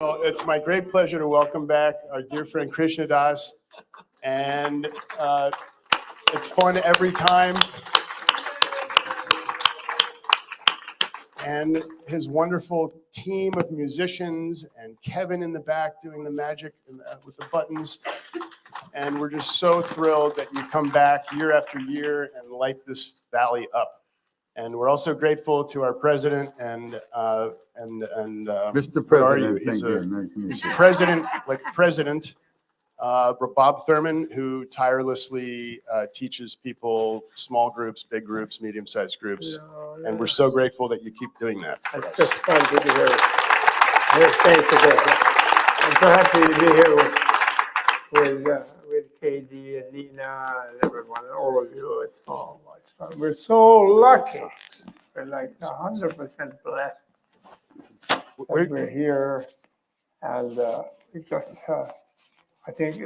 Well, it's my great pleasure to welcome back our dear friend Krishna Das, and it's fun every time. And his wonderful team of musicians, and Kevin in the back doing the magic with the buttons. And we're just so thrilled that you come back year after year and light this valley up. And we're also grateful to our president and Mr. President, he's thank you. Nice to meet he's you. president, Bob Thurman, who tirelessly teaches people small groups, big groups, medium-sized groups. And we're so grateful that you keep doing that for It's us. just fun to be here. Thanks again. I'm so happy to be here with KD and Nina and everyone, all of you. It's so much fun. We're so lucky. We're like 100% blessed that we're here. And we just, I think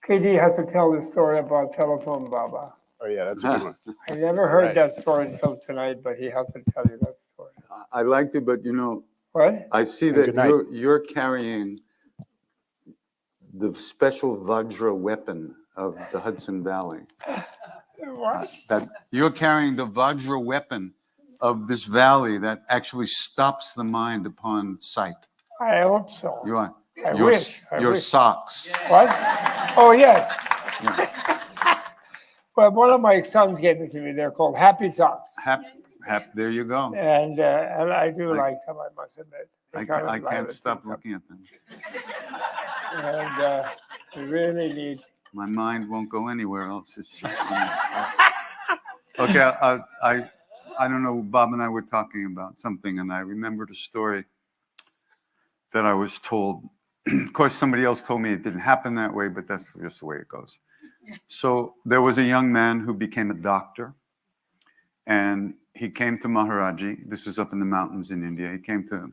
KD has to tell the story about Telephone Baba. Oh yeah, that's a good one. I never heard Right. that story until tonight, but he has to tell you that story. I liked it, but you know, What? I see And that good night. you're carrying the special Vajra weapon of the Hudson Valley. What? That you're carrying the Vajra weapon of this valley that actually stops the mind upon sight. I hope so. You are. I your wish. I your wish. socks. What? Oh, yes. Yeah. Well, one of my sons gave them to me. They're called Happy Socks. There you go. And I do like them, I must admit. I Kind of can't light stop and stuff. looking at them. And we really need. My mind won't go anywhere else. It's just okay. I don't know. Bob and I were talking about something, and I remembered a story that I was told. Of course, somebody else told me it didn't happen that way, but that's just the way it goes. So there was a young man who became a doctor, and he came to Maharaji. This was up in the mountains in India. He came to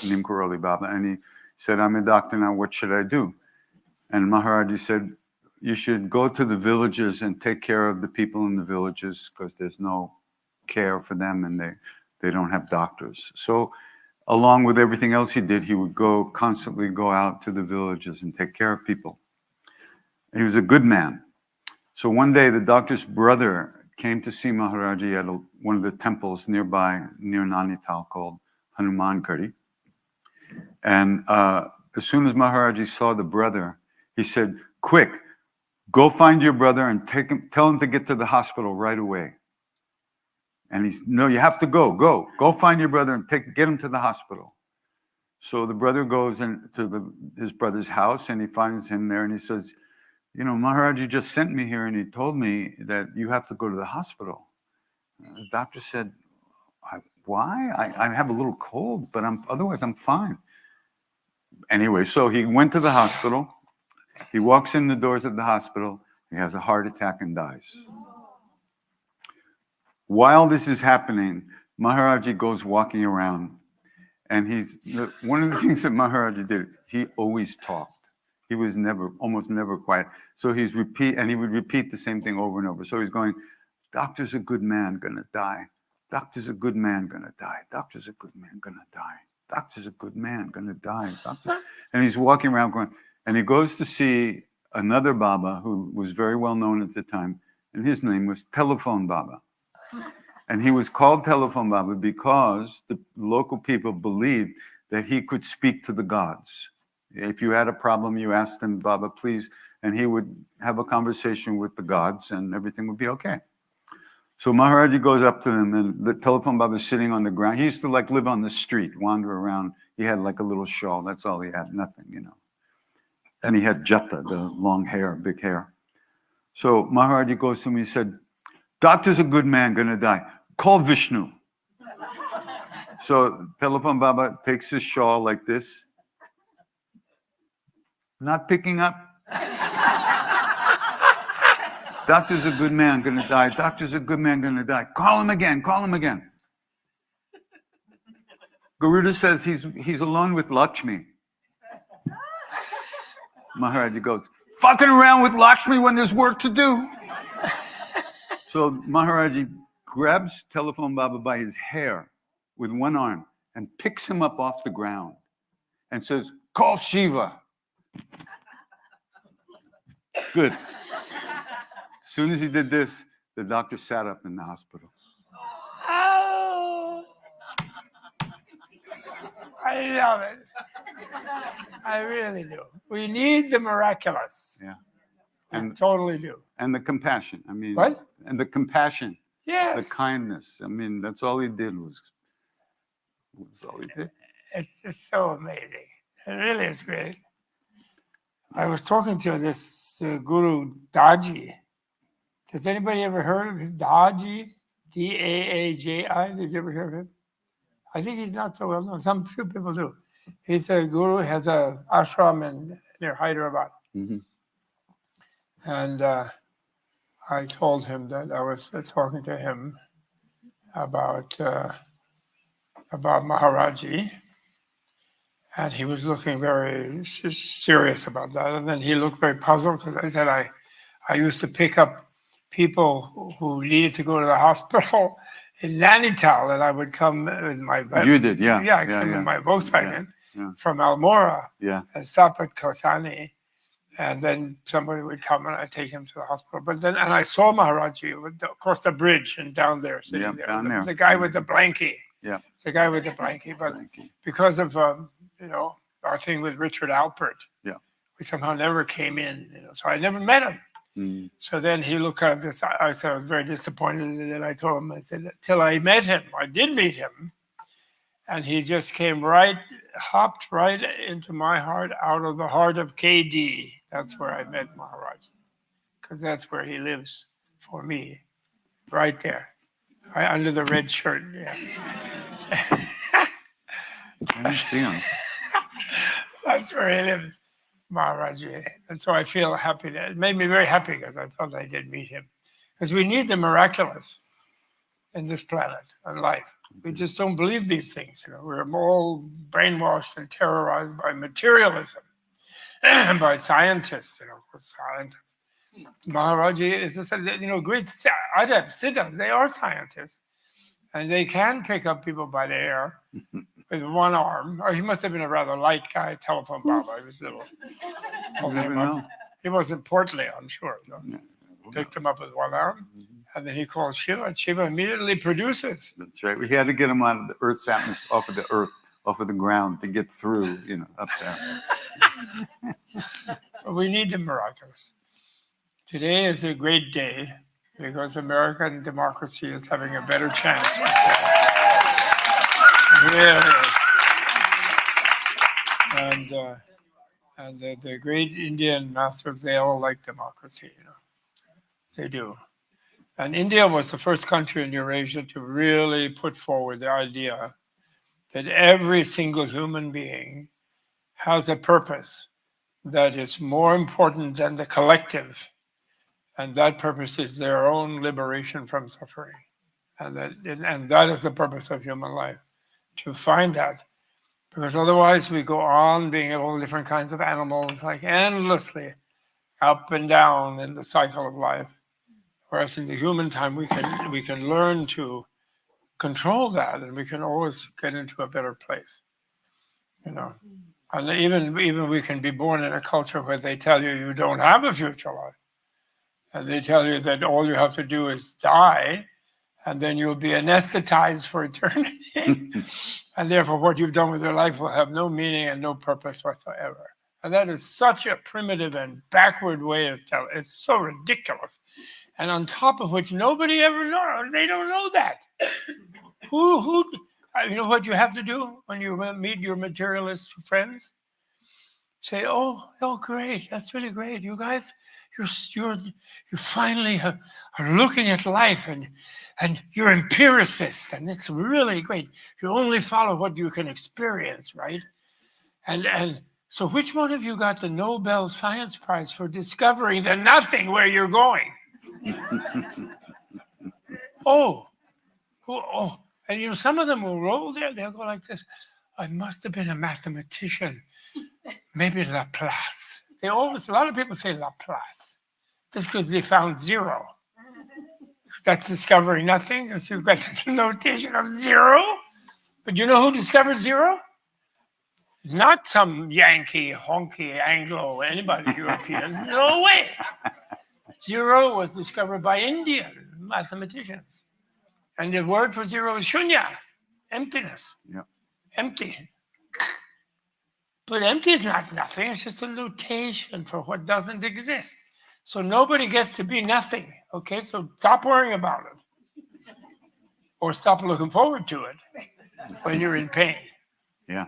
Nim Karoli Baba, and he said, "I'm a doctor now. What should I do?" And Maharaji said, "You should go to the villages and take care of the people in the villages because there's no care for them and they don't have doctors." So along with everything else he did, he would constantly go out to the villages and take care of people. And he was a good man. So one day the doctor's brother came to see Maharaji at one of the temples nearby, near Nainital, called Hanuman Gadi. And as soon as Maharaji saw the brother, he said, "Quick, go find your brother and tell him to get to the hospital right away." And he's, "No, you have to go find your brother and get him to the hospital." So the brother goes to his brother's house and he finds him there and he says, "You know, Maharaji just sent me here and he told me that you have to go to the hospital." The doctor said, "Why? I have a little cold, but otherwise I'm fine." Anyway, so he went to the hospital. He walks in the doors of the hospital. He has a heart attack and dies. While this is happening, Maharaji goes walking around, and one of the things that Maharaji did, he always talked. He was almost never quiet. So he would repeat the same thing over and over. So he's going, "Doctor's a good man, gonna die. Doctor's a good man, gonna die. Doctor's a good man, gonna die. Doctor's a good man, gonna die. Doctor." And he's walking around going, and he goes to see another Baba who was very well known at the time, and his name was Telephone Baba. And he was called Telephone Baba because the local people believed that he could speak to the gods. If you had a problem, you asked him, "Baba, please," and he would have a conversation with the gods and everything would be okay. So Maharaji goes up to him and the Telephone Baba is sitting on the ground. He used to live on the street, wander around. He had a little shawl. That's all he had, nothing, And he had jata, the long hair, big hair. So Maharaji goes to him, he said, "Doctor's a good man, gonna die. Call Vishnu." So Telephone Baba takes his shawl like this, not picking up. "Doctor's a good man, gonna die. Doctor's a good man, gonna die. Call him again, call him again." Garuda says he's alone with Lakshmi. Maharaji goes, "Fucking around with Lakshmi when there's work to do." So Maharaji grabs Telephone Baba by his hair with one arm and picks him up off the ground and says, call Shiva. Good. As soon as he did this, the doctor sat up in the hospital. Oh, I love it. I really do. We need the miraculous. Yeah. We And totally do. and the compassion. I mean, What? And the compassion, Yes. the kindness. I mean, that's all he did was all he did. It's so amazing. It really is great. I was talking to this Guru Daji. Has anybody ever heard of him? Daji? Daaji? Did you ever hear of him? I think he's not so well known. Some few people do. He's a guru, has a ashram near Hyderabad. Mhm. And I told him that I was talking to him about Maharaji, and he was looking very serious about that. And then he looked very puzzled because I said I used to pick up people who needed to go to the hospital in Nainital, and I would come with my You did, yeah. I come in my Volkswagen yeah. from Almora Yeah. and stop at Kotani. And then somebody would come and I'd take him to the hospital. But then, and I saw Maharaji across the bridge and down there, sitting Yep, there. down there. The guy with the blankie. Yeah. The guy with the blankie. But Blankie. because of, our thing with Richard Alpert, Yeah. we somehow never came in, so I never met him. Mm. So then he looked at this. I said I was very disappointed. And then I told him, I said, till I met him, I did meet him. And he just hopped right into my heart, out of the heart of KD. That's where I met Maharaji, because that's where he lives for me, right there, right under the red shirt. Yeah. I didn't see him. That's where he lives, Maharaji. And so I feel happy. It made me very happy because I felt I did meet him. Because we need the miraculous in this planet and life. We just don't believe these things. We're all brainwashed and terrorized by materialism and by scientists. Scientists. Maharaji is great adepts, siddhas. They are scientists, and they can pick up people by the hair with one arm. Or he must have been a rather light guy, telephone Baba. He was little. You never know. He wasn't portly, I'm sure. Yeah. Picked him up with one arm. And then he calls Shiva, and Shiva immediately produces. That's right. We had to get him out of the Earth's atmosphere, off of the Earth, off of the ground to get through, up there. We need the miraculous. Today is a great day because American democracy is having a better chance. Really. And the great Indian masters, they all like democracy, They do. And India was the first country in Eurasia to really put forward the idea that every single human being has a purpose that is more important than the collective. And that purpose is their own liberation from suffering. And that is the purpose of human life, to find that. Because otherwise we go on being all different kinds of animals, like endlessly up and down in the cycle of life. Whereas in the human time, we can learn to control that, and we can always get into a better place, And even we can be born in a culture where they tell you don't have a future life, and they tell you that all you have to do is die, and then you'll be anesthetized for eternity, and therefore what you've done with your life will have no meaning and no purpose whatsoever. And that is such a primitive and backward way of telling. It's so ridiculous. And on top of which nobody ever knows. They don't know that. Who? You know what you have to do when you meet your materialist friends? Say, oh, great. That's really great. You guys, you finally are looking at life and you're empiricists, and it's really great. You only follow what you can experience, right? And so which one of you got the Nobel Science Prize for discovering the nothing where you're going? And some of them will roll there. They'll go like this. I must have been a mathematician, maybe Laplace. A lot of people say Laplace, just because they found zero. That's discovering nothing. Because you've got the notation of zero. But you know who discovered zero? Not some Yankee, honky, Anglo, anybody European. No way. Zero was discovered by Indian mathematicians. And the word for zero is shunya, emptiness. Yeah. Empty. But empty is not nothing. It's just a notation for what doesn't exist. So nobody gets to be nothing. Okay, so stop worrying about it. Or stop looking forward to it when you're in pain. Yeah.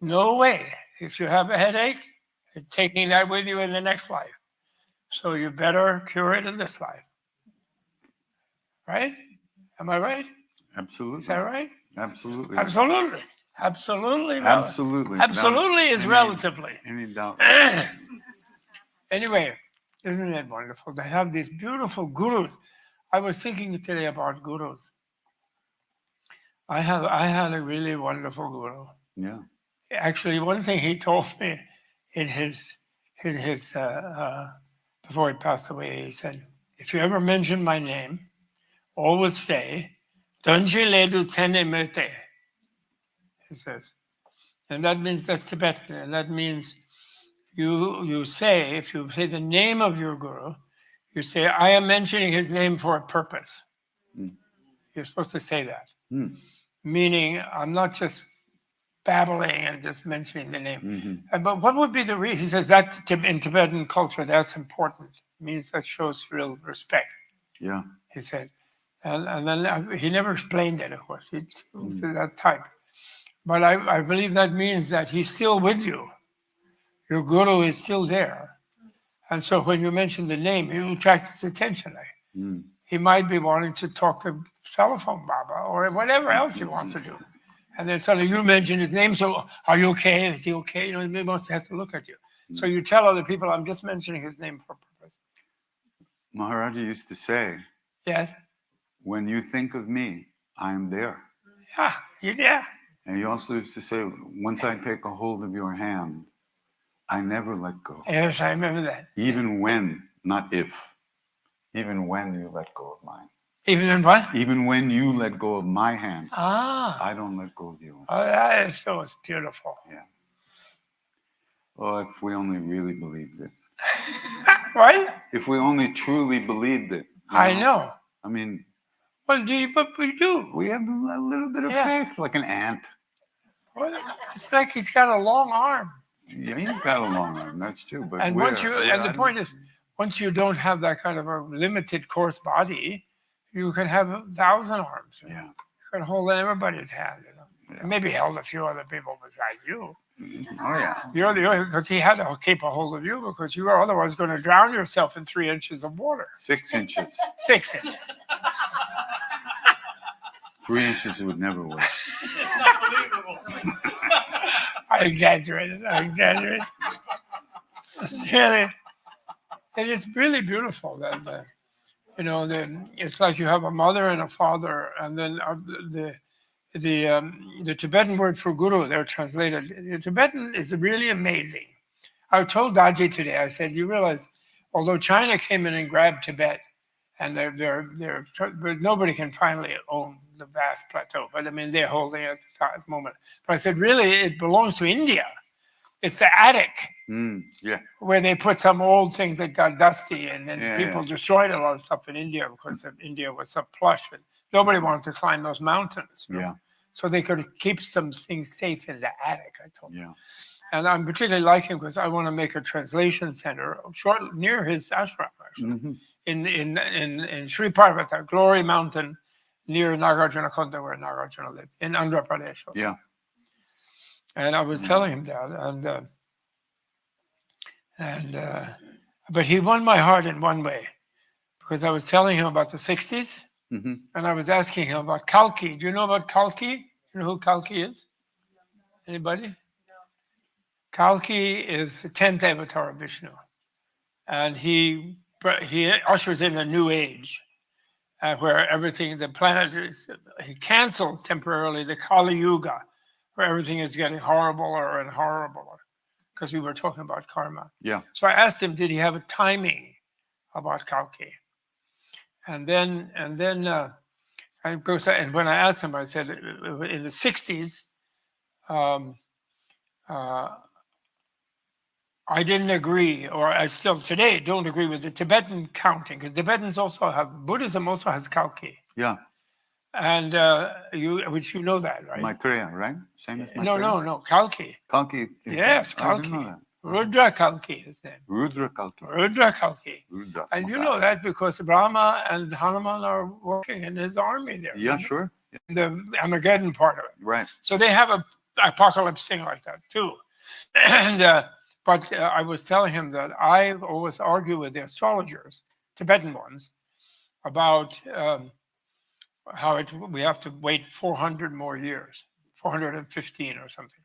No way. If you have a headache, it's taking that with you in the next life. So you better cure it in this life. Right? Am I right? Absolutely. Is that right? Absolutely. Absolutely. Absolutely. Absolutely. Absolutely is relatively. Any doubt. Anyway, isn't it wonderful to have these beautiful gurus? I was thinking today about gurus. I had a really wonderful guru. Yeah. Actually, one thing he told me in his before he passed away, he said, if you ever mention my name, always say, Donji Ledu Tsene Mete, he says. And that means that's Tibetan. And that means you say, if you say the name of your guru, you say, I am mentioning his name for a purpose. Mm. You're supposed to say that. Mm. Meaning, I'm not just babbling and just mentioning the name. Mm-hmm. But what would be the reason? He says that in Tibetan culture, that's important. It means that shows real respect, Yeah. he said. And then he never explained it, of course. It's that type. But I believe that means that he's still with you. Your guru is still there. And so when you mention the name, he will attract his attention. Mm. He might be wanting to talk to telephone Baba or whatever else he wants to do. And then suddenly you mention his name, so are you okay? Is he okay? You know, he must have to look at you. So you tell other people, I'm just mentioning his name for a purpose. Maharaji used to say, Yes? when you think of me, I am there. Yeah. And he also used to say, once I take a hold of your hand, I never let go. Yes, I remember that. Even when, not if, even when you let go of mine. Even in what? Even when you let go of my hand, Ah. I don't let go of yours. Oh, that is so beautiful. Yeah. Oh, if we only really believed it. What? If we only truly believed it. I know. I mean, Well, but we do. we have a little bit of faith, like an ant. Well, it's like he's got a long arm. Yeah, he's got a long arm, that's true. But And the point is, once you don't have that kind of a limited coarse body, you can have 1,000 arms. Yeah. You can hold everybody's hand, you know. And maybe held a few other people besides you. Oh, yeah. You're because he had to keep a hold of you because you were otherwise going to drown yourself in 3 inches of water. 6 inches. 6 inches. 3 inches would never work. I exaggerated. It's really beautiful that it's like you have a mother and a father, and then the Tibetan word for guru, they're translated. The Tibetan is really amazing. I told Daji today, I said, you realize, although China came in and grabbed Tibet, and but nobody can finally own the vast plateau. But I mean, they're holding it at the moment. But I said, really, it belongs to India. It's the attic Yeah. where they put some old things that got dusty, and then Yeah, people yeah. destroyed a lot of stuff in India because India was so plush, and nobody wanted to climb those mountains. You know? Yeah. So they could keep some things safe in the attic, I told him. Yeah. And I'm particularly like him because I want to make a translation center near his ashram, actually, in Sri Parvata, Glory Mountain, near Nagarjuna Konda, where Nagarjuna lived, in Andhra Pradesh. Yeah. And I was telling him that, but he won my heart in one way, because I was telling him about the 60s, and I was asking him about Kalki. Do you know about Kalki? You know who Kalki is? Anybody? Kalki is the 10th avatar of Vishnu, and he ushers in a new age, where everything, the planet he cancels temporarily the Kali Yuga, where everything is getting horribler and horribler, because we were talking about karma. Yeah. So I asked him, did he have a timing about Kalki? And then when I asked him, I said, in the 60s, I didn't agree, or I still today don't agree with the Tibetan counting, because Tibetans also have, Buddhism also has Kalki. Yeah. And which you know that, right? Maitreya, right? Same as Maitreya? No, Kalki. Kalki. Yes, I didn't know Kalki. that. Rudra Kalki, his name. Rudra Kalki. Rudra Kalki. Rudra. And you know that because Brahma and Hanuman are working in his army there. Yeah, sure. The Armageddon part of it. Right. So they have a apocalypse thing like that too. And but I was telling him that I always argue with the astrologers, Tibetan ones, about how we have to wait 400 more years, 415 or something.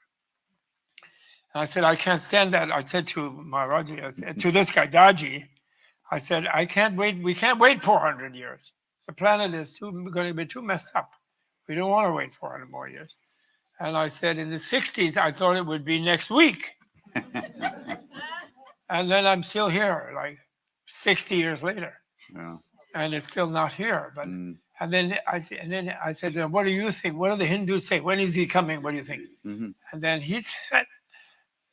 And I said, I can't stand that. I said to Maharaji, I said, to this guy, Daji, I said, I can't wait. We can't wait 400 years. The planet is going to be too messed up. We don't want to wait 400 more years. And I said, in the 60s, I thought it would be next week. And then I'm still here, like 60 years later. Yeah. And it's still not here. But and then I said, what do you think? What do the Hindus say? When is he coming? What do you think? Mm-hmm. And then he said,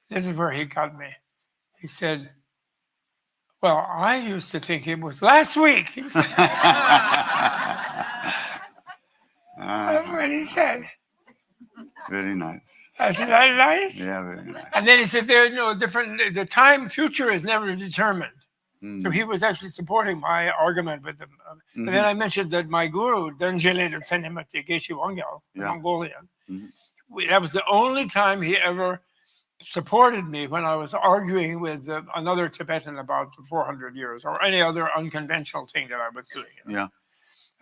this is where he got me. He said, well, I used to think it was last week. He said, that's what he said. Very nice. Isn't that nice? Yeah, very nice. And then he said, there's no different, the time future is never determined. So he was actually supporting my argument with him. And then I mentioned that my guru, Danjile Senimati Geshe Wangyal, Mongolian, that was the only time he ever supported me when I was arguing with another Tibetan about the 400 years or any other unconventional thing that I was doing. You know? Yeah.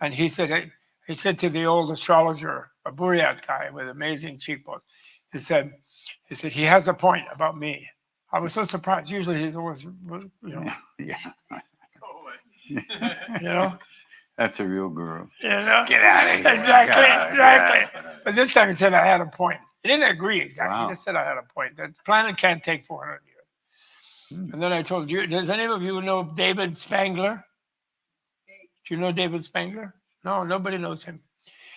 And he said to the old astrologer, a Buryat guy with amazing cheekbones, he said, he has a point about me. I was so surprised. Usually he's always, you know. Yeah. You know? That's a real guru. You know? Get out of here. Exactly. But this time he said I had a point. He didn't agree exactly. Wow. He just said I had a point. The planet can't take 400 years. And then I told you, does any of you know David Spangler? Do you know David Spangler? No, nobody knows him.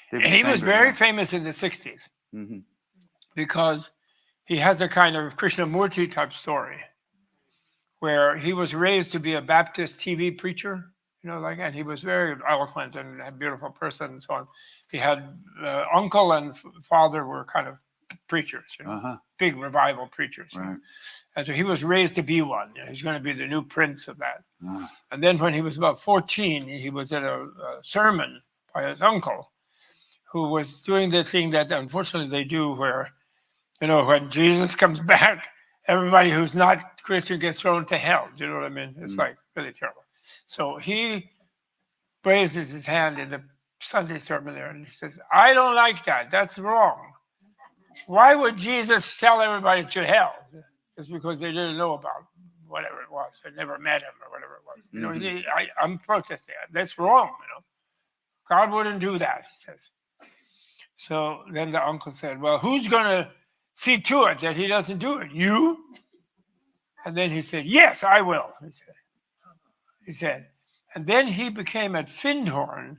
He was very famous in the 60s because he has a kind of Krishnamurti type story where he was raised to be a Baptist TV preacher, you know, and he was very eloquent and a beautiful person and so on. He had uncle and father were kind of preachers, you know, big revival preachers. Right. And so he was raised to be one. You know, he's going to be the new prince of that. And then when he was about 14, he was at a sermon by his uncle who was doing the thing that unfortunately they do where, you know, when Jesus comes back, everybody who's not Christian gets thrown to hell. Do you know what I mean? It's like really terrible. So he raises his hand in the Sunday sermon there and he says, I don't like that. That's wrong. Why would Jesus sell everybody to hell? Just because they didn't know about whatever it was. They never met him or whatever it was. You know, I'm protesting. That's wrong, you know. God wouldn't do that, he says. So then the uncle said, well, who's going to see to it that he doesn't do it? You? And then he said, yes, I will. He said, and then he became at Findhorn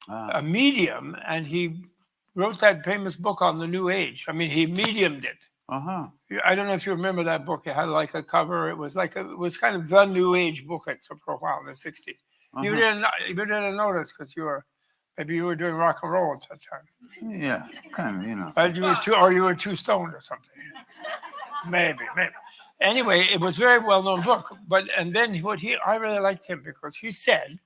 a medium, and he wrote that famous book on the New Age. I mean, he mediumed it. I don't know if you remember that book. It had like a cover. It was kind of the New Age book for a while in the 60s. You didn't notice because maybe you were doing rock and roll at that time. Yeah, kind of, you know. But you were too stoned or something. Maybe. Anyway, it was a very well-known book. And then I really liked him because he said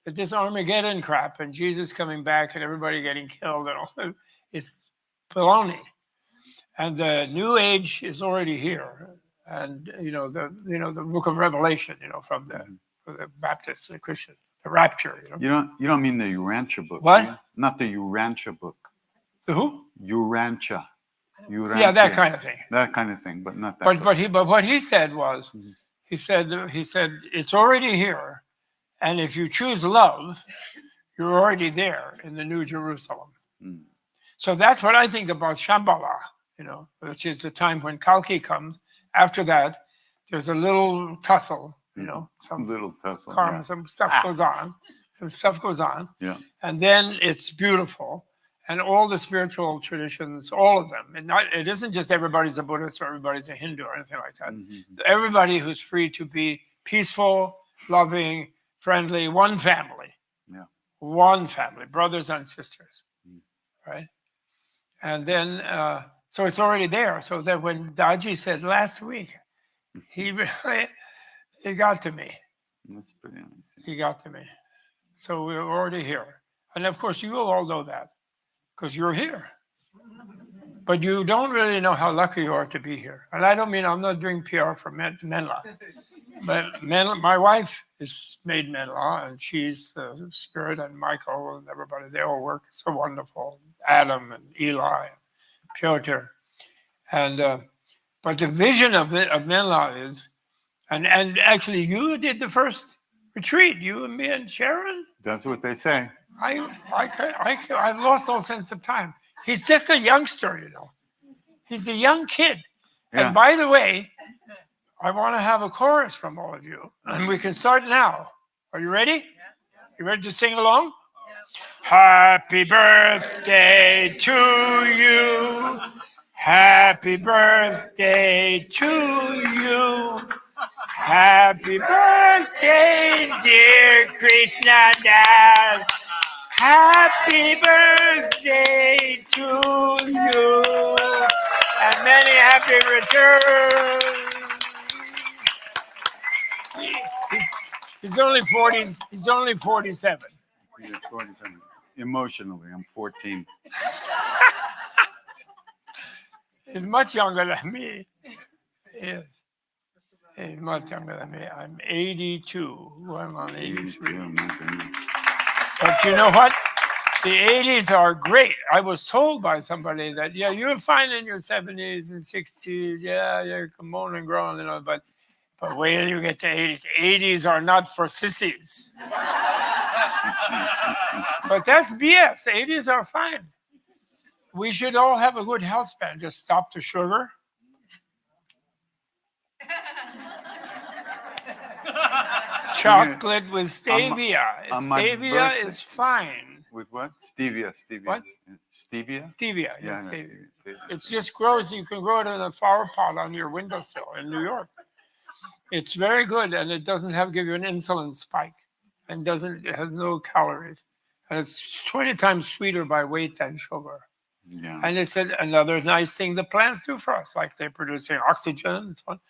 that this Armageddon crap and Jesus coming back and everybody getting killed and all is baloney. And the New Age is already here. And the book of Revelation, you know, from the Baptists, the Christian, the rapture, you know. You don't mean the Urantia book. What? Not the Urantia book. The who? Urantia. Yeah, that kind of thing. That kind of thing, but not that. But what he said was, he said it's already here, and if you choose love, you're already there in the New Jerusalem. So that's what I think about Shambhala, you know, which is the time when Kalki comes. After that, there's a little tussle, you know, some little tussle. Some stuff goes on. Some stuff goes on. Yeah. And then it's beautiful. and all the spiritual traditions, all of them. And it isn't just everybody's a Buddhist or everybody's a Hindu or anything like that. Everybody who's free to be peaceful, loving, friendly, one family. Yeah. One family, brothers and sisters, right? And then, so it's already there. So that when Daji said last week, he really, he got to me. That's pretty nice. He got to me. So we're already here. And of course, you all know that because you're here. But you don't really know how lucky you are to be here. And I don't mean I'm not doing PR for Menla. But Menla, my wife is made Menla, and she's the spirit, and Michael and everybody, they all work so wonderful. Adam and Eli, Piotr. And but the vision of Menla is, and actually you did the first retreat, you and me and Sharon. That's what they say. I've lost all sense of time. He's just a youngster, you know. He's a young kid. Yeah. And by the way, I want to have a chorus from all of you. And we can start now. Are you ready? You ready to sing along? Happy birthday to you. Happy birthday to you. Happy birthday, dear Krishna Das. Happy birthday to you. And many happy returns. He's only 40s. He's only 47. He's 47. Emotionally, I'm 14. He's much younger than me. Yes. He's much younger than me. I'm 82. I'm on 83. Oh, my goodness. But you know what? The 80s are great. I was told by somebody that, yeah, you're fine in your 70s and 60s. Yeah, you're moaning and groaning, you know, but wait till you get to 80s. 80s are not for sissies. But that's BS. 80s are fine. We should all have a good health span. Just stop the sugar. Chocolate with stevia. On my Stevia birthday- is fine. With what? Stevia. What? Stevia? Stevia. Yeah, Yes, no, stevia. stevia. It just grows. You can grow it in a flower pot on your windowsill in New York. It's very good, and it doesn't give you an insulin spike, and it has no calories, and it's 20 times sweeter by weight than sugar. Yeah. And it's another nice thing the plants do for us, like they're producing oxygen and so on.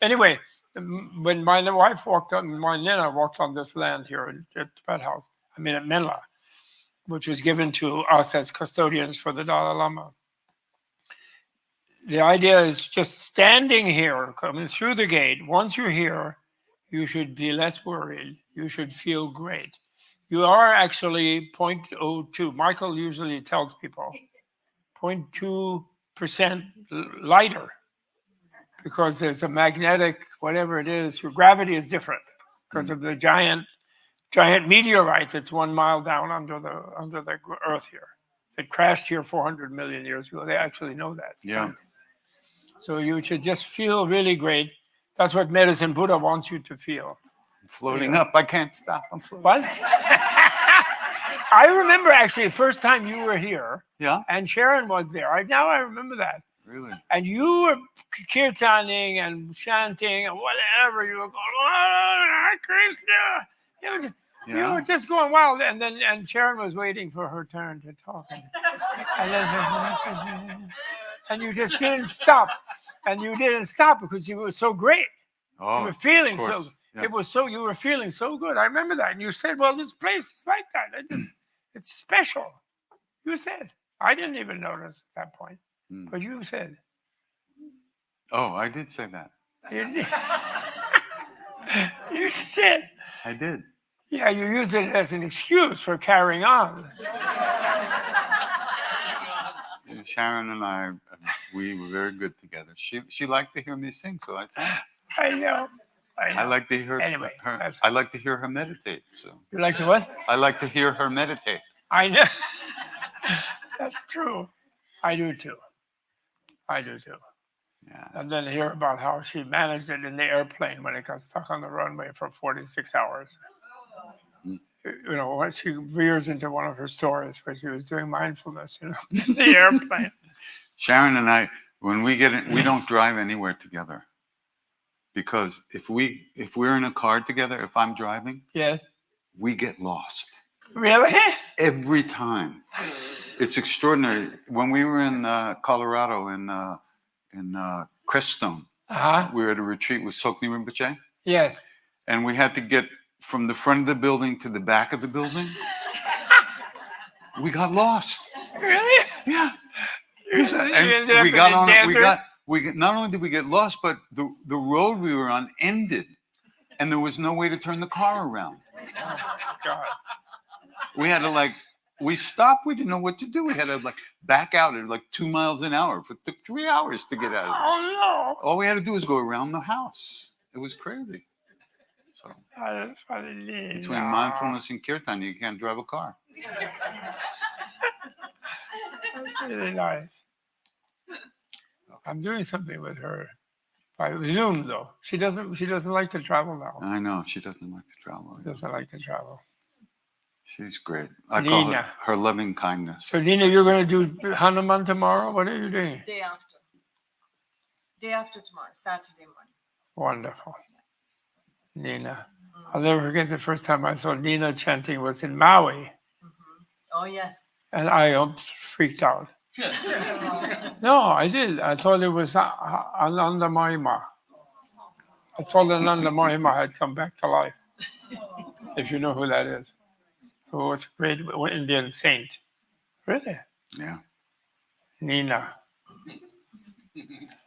Anyway, when my wife Nina walked on this land here at Tibet House, at Menla, which was given to us as custodians for the Dalai Lama. The idea is just standing here, coming through the gate. Once you're here, you should be less worried. You should feel great. You are actually 0.02. Michael usually tells people 0.2% lighter because there's a magnetic, whatever it is, your gravity is different because of the giant meteorite that's 1 mile down under the earth here. It crashed here 400 million years ago. They actually know that. Yeah. So you should just feel really great. That's what Medicine Buddha wants you to feel. Floating up. I can't stop. I'm floating. What? I remember actually the first time you were here. Yeah. And Sharon was there. I remember that. Really? And you were kirtaning and chanting and whatever. You were going, oh, Krishna. You were just going wild. And Sharon was waiting for her turn to talk. And you just didn't stop. And you didn't stop because you were so great. Oh, you were feeling of so. course. Yeah. It was so. You were feeling so good. I remember that. And you said, "Well, this place is like that. It's special." You said. I didn't even notice at that point, but you said. Oh, I did say that. You did. You said. I did. Yeah, you used it as an excuse for carrying on. Sharon and I, we were very good together. She liked to hear me sing, so I sang. I know. I like to hear Anyway, her. I like to hear her meditate. So You like to what? I like to hear her meditate. I know. That's true. I do too. Yeah. And then hear about how she managed it in the airplane when it got stuck on the runway for 46 hours. You know, once she veers into one of her stories where she was doing mindfulness, you know, in the airplane. Sharon and I, when we get in, we don't drive anywhere together. Because if we're in a car together, if I'm driving, Yes. we get lost. Really? Every time. It's extraordinary. When we were in Colorado in Crestone, we were at a retreat with Sokni Rinpoche. Yes. And we had to get from the front of the building to the back of the building. We got lost. Really? Yeah. You And we got on it. Not only did we get lost, but the road we were on ended, and there was no way to turn the car around. Oh, God. We had to we stopped. We didn't know what to do. We had to back out at 2 miles an hour. It took 3 hours to get out of there. Oh, no. All we had to do was go around the house. It was crazy. So That's funny. between mindfulness and kirtan, you can't drive a car. That's really nice. I'm doing something with her by Zoom, though. She doesn't like to travel now. I know she doesn't like to travel. Doesn't like to travel. She's great. I call Nina. her loving kindness. So, Nina, you're going to do Hanuman tomorrow? What are you doing? Day after. Day after tomorrow, Saturday morning. Wonderful. Nina. I'll never forget the first time I saw Nina chanting was in Maui. Oh, yes. And I freaked out. No, I did. I thought it was Ananda Mahima. I thought Ananda Mahima had come back to life. If you know who that is. Who was a great Indian saint. Really? Yeah. Nina.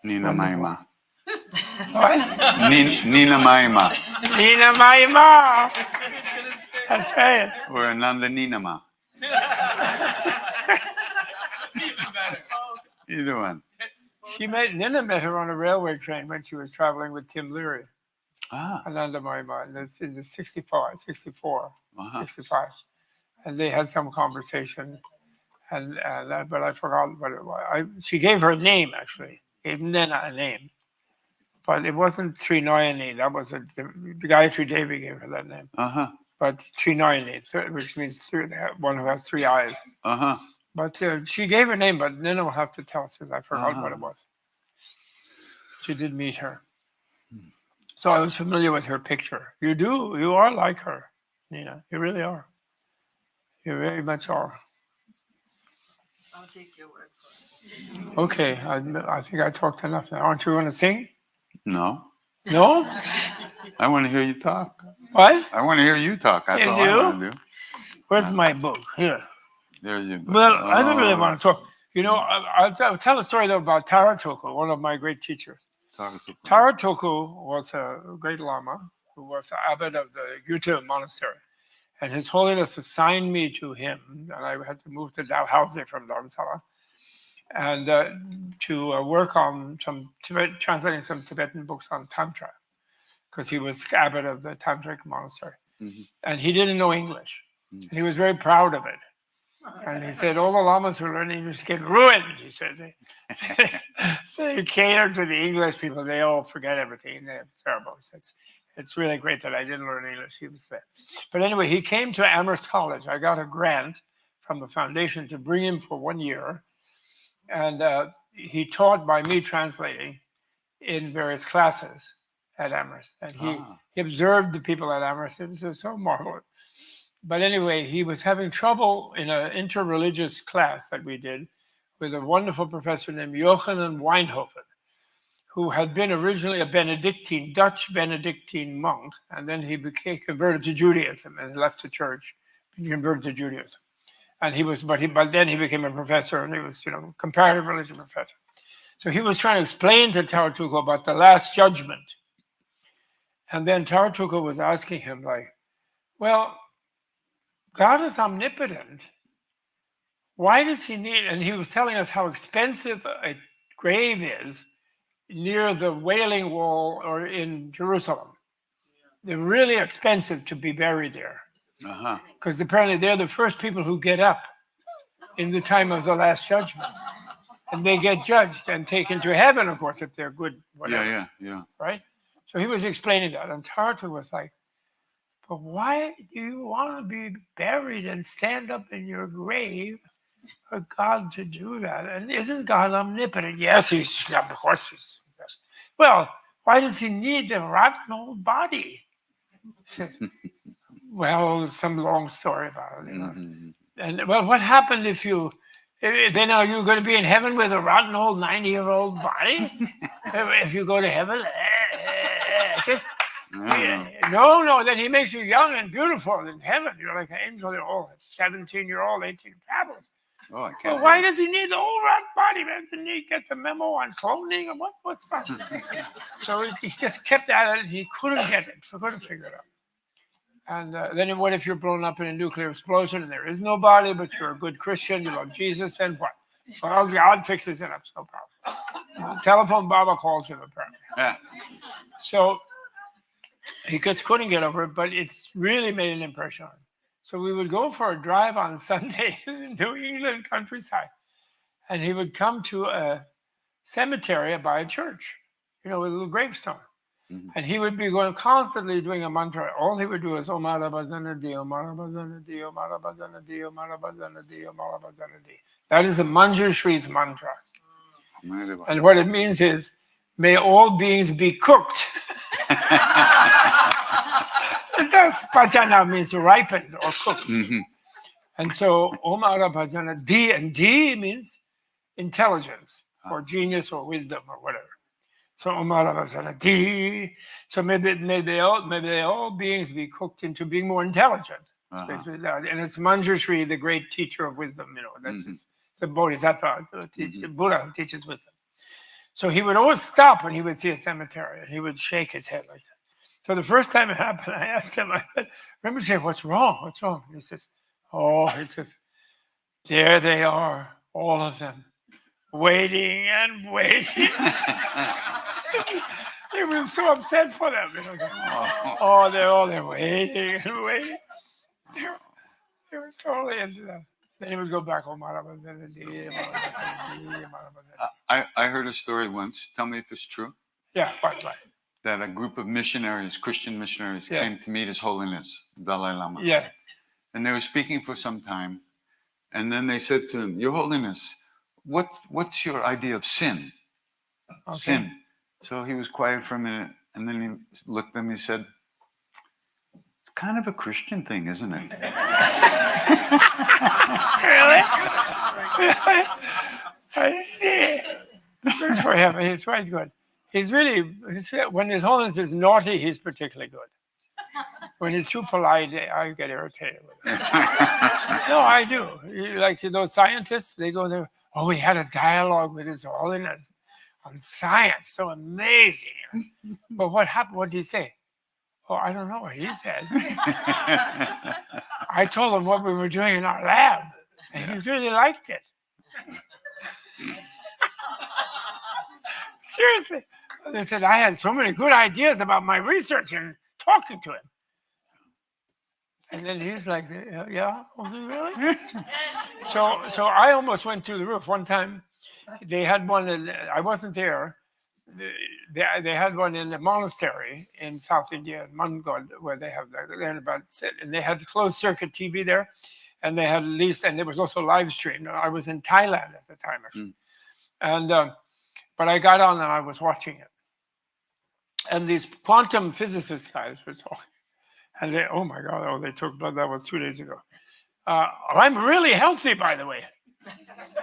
Nina Mahima. What? Nina Mahima. Nina Mahima. That's right. Or Ananda Ninama. Either one. Nina met her on a railway train when she was traveling with Tim Leary. Ah. Ananda Mahima. And it's in the 64, Uh-huh. 65. And they had some conversation. But I forgot what it was. She gave her a name, actually. Gave Nina a name. But it wasn't Trinoyani. That was the Gayatri Devi gave her that name. Uh-huh. But Trinoyani, which means one who has 3 eyes. Uh-huh. But she gave her name, but Nina will have to tell us because I forgot what it was. She did meet her. So I was familiar with her picture. You do. You are like her, Nina. You really are. You very much are. I'll take your word for it. Okay. I think I talked enough now. Aren't you going to sing? No. No? I want to hear you talk. What? I want to hear you talk. That's You all I do? want to do. Where's my book? Here. There's your book. Well, I don't really Oh, want to talk. You know, I'll tell a story though about Taratuku, one of my great teachers. Taratuku was a great Lama who was the abbot of the Gyuta monastery. And His Holiness assigned me to him, and I had to move to Dalhousie from Dharamsala, and to work on translating some Tibetan books on Tantra, because he was abbot of the Tantric monastery. Mhm. And he didn't know English. And he was very proud of it. And he said, all the lamas who learn English get ruined. He said, they cater to the English people. They all forget everything. They're terrible. He said, it's really great that I didn't learn English. He was there. But anyway, he came to Amherst College. I got a grant from the foundation to bring him for 1 year. And he taught by me translating in various classes at Amherst. And he observed the people at Amherst. It was so marvelous. But anyway, he was having trouble in an interreligious class that we did with a wonderful professor named Johann Weinhofen, who had been originally a Dutch Benedictine monk, and then he became converted to Judaism and left the church, converted to Judaism. And but then he became a professor, and he was, comparative religion professor. So he was trying to explain to Taratuku about the Last Judgment. And then Taratuku was asking him, well, God is omnipotent. Why does he need, and he was telling us how expensive a grave is near the Wailing Wall or in Jerusalem. They're really expensive to be buried there. Because apparently they're the first people who get up in the time of the Last Judgment. And they get judged and taken to heaven, of course, if they're good, whatever. Yeah. Right? So he was explaining that. And Tartu was like, But why do you want to be buried and stand up in your grave for God to do that? And isn't God omnipotent? Yes, of course he's. Well, why does he need a rotten old body? Well, some long story about it. You know? And well, what happened if you? Then are you going to be in heaven with a rotten old 90-year-old body? If you go to heaven, just no. Then he makes you young and beautiful in heaven. You're like an angel. You're all 17-year-old, 18 tablets. Oh, I can't. Well, why does he need the old rotten body, man? Didn't he get the memo on cloning or what's that? So he just kept at it. He couldn't get it. So couldn't figure it out. And then what if you're blown up in a nuclear explosion and there is no body, but you're a good Christian, you love Jesus, then what? Well, God fixes it up, no problem. Telephone Baba calls him apparently. Yeah. So he just couldn't get over it, but it's really made an impression on him. So we would go for a drive on Sunday in New England countryside, and he would come to a cemetery by a church, with a little gravestone. And he would be going constantly doing a mantra. All he would do is Om Arabadana Di, Om Arabadana Di, Om Arabadana Di, Om Arabadana Di, Om Arabadana Di. That is the Manjushri's mantra. And what it means is, may all beings be cooked. That's Pachana means ripened or cooked. And so Om Arabadana Di, and Di means intelligence or genius or wisdom or whatever. So so maybe all beings be cooked into being more intelligent. Basically that. And it's Manjushri, the great teacher of wisdom. That's the Bodhisattva, the Buddha who teaches wisdom. So he would always stop when he would see a cemetery, and he would shake his head like that. So the first time it happened, I asked him, I said, "Rinpoche, what's wrong? What's wrong?" And he says, "There they are, all of them, waiting and waiting." He was so upset for them. They're all there waiting and waiting. He was totally into that. Then he would go back home. I heard a story once. Tell me if it's true. Yeah, right. That a group of missionaries, Christian missionaries, came to meet His Holiness, Dalai Lama. Yeah. And they were speaking for some time. And then they said to him, "Your Holiness, what's your idea of sin?" Okay. Sin. So he was quiet for a minute, and then he looked at me and said, "It's kind of a Christian thing, isn't it?" Really? I see. Good for him. He's quite good. When His Holiness is naughty, he's particularly good. When he's too polite, I get irritated with him. No, I do. Like those scientists, they go there. Oh, we had a dialogue with His Holiness on science. So amazing. But what happened? What did he say? Oh, I don't know what he said. I told him what we were doing in our lab, and he really liked it. Seriously. They said, I had so many good ideas about my research and talking to him. And then he's like, yeah, really? So I almost went through the roof. One time, they had one, I wasn't there. They had one in the monastery in South India, in Mangod, where they have and they had closed circuit TV there, and they had and there was also live stream. I was in Thailand at the time, actually. And but I got on and I was watching it, and these quantum physicist guys were talking, and they, oh my God, they took blood. That was 2 days ago. I'm really healthy, by the way.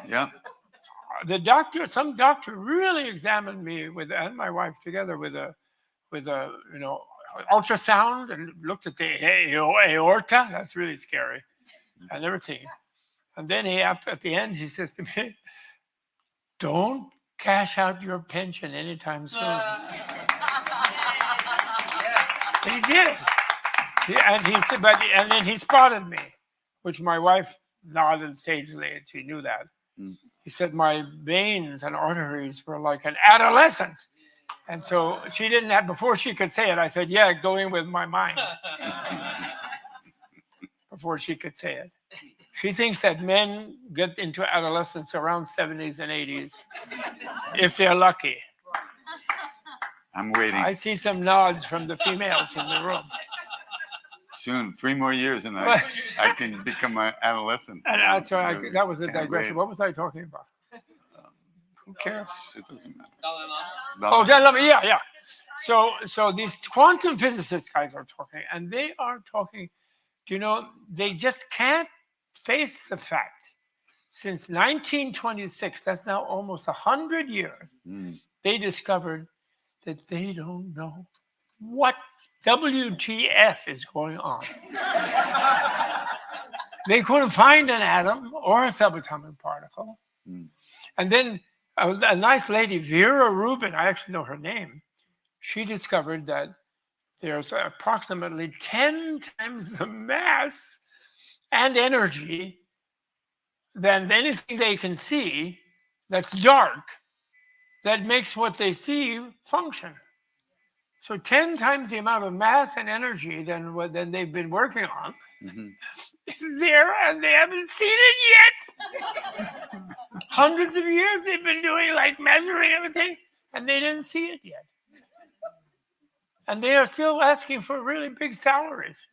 Yeah. Some doctor really examined me and my wife together with a ultrasound and looked at the aorta. That's really scary, and everything. And then at the end, he says to me, "Don't cash out your pension anytime soon." He did. And he said, and then he spotted me, which my wife nodded sagely. She knew that. He said my veins and arteries were like an adolescence. And so she didn't have, before she could say it, I said, yeah, go in with my mind. Before she could say it. She thinks that men get into adolescence around 70s and 80s, if they're lucky. I'm waiting. I see some nods from the females in the room. soon. 3 more years, and I can become an adolescent. And so that was a Can't digression. wait. What was I talking about? Who cares? It doesn't matter. Oh, yeah. So these quantum physicist guys are talking, and they are talking, they just can't face the fact. Since 1926, that's now almost 100 years, they discovered that they don't know what WTF is going on. They couldn't find an atom or a subatomic particle. And then a nice lady, Vera Rubin, I actually know her name, she discovered that there's approximately 10 times the mass and energy than anything they can see that's dark that makes what they see function. So 10 times the amount of mass and energy than they've been working on is there, and they haven't seen it yet. Hundreds of years they've been doing, like, measuring everything, and they didn't see it yet. And they are still asking for really big salaries.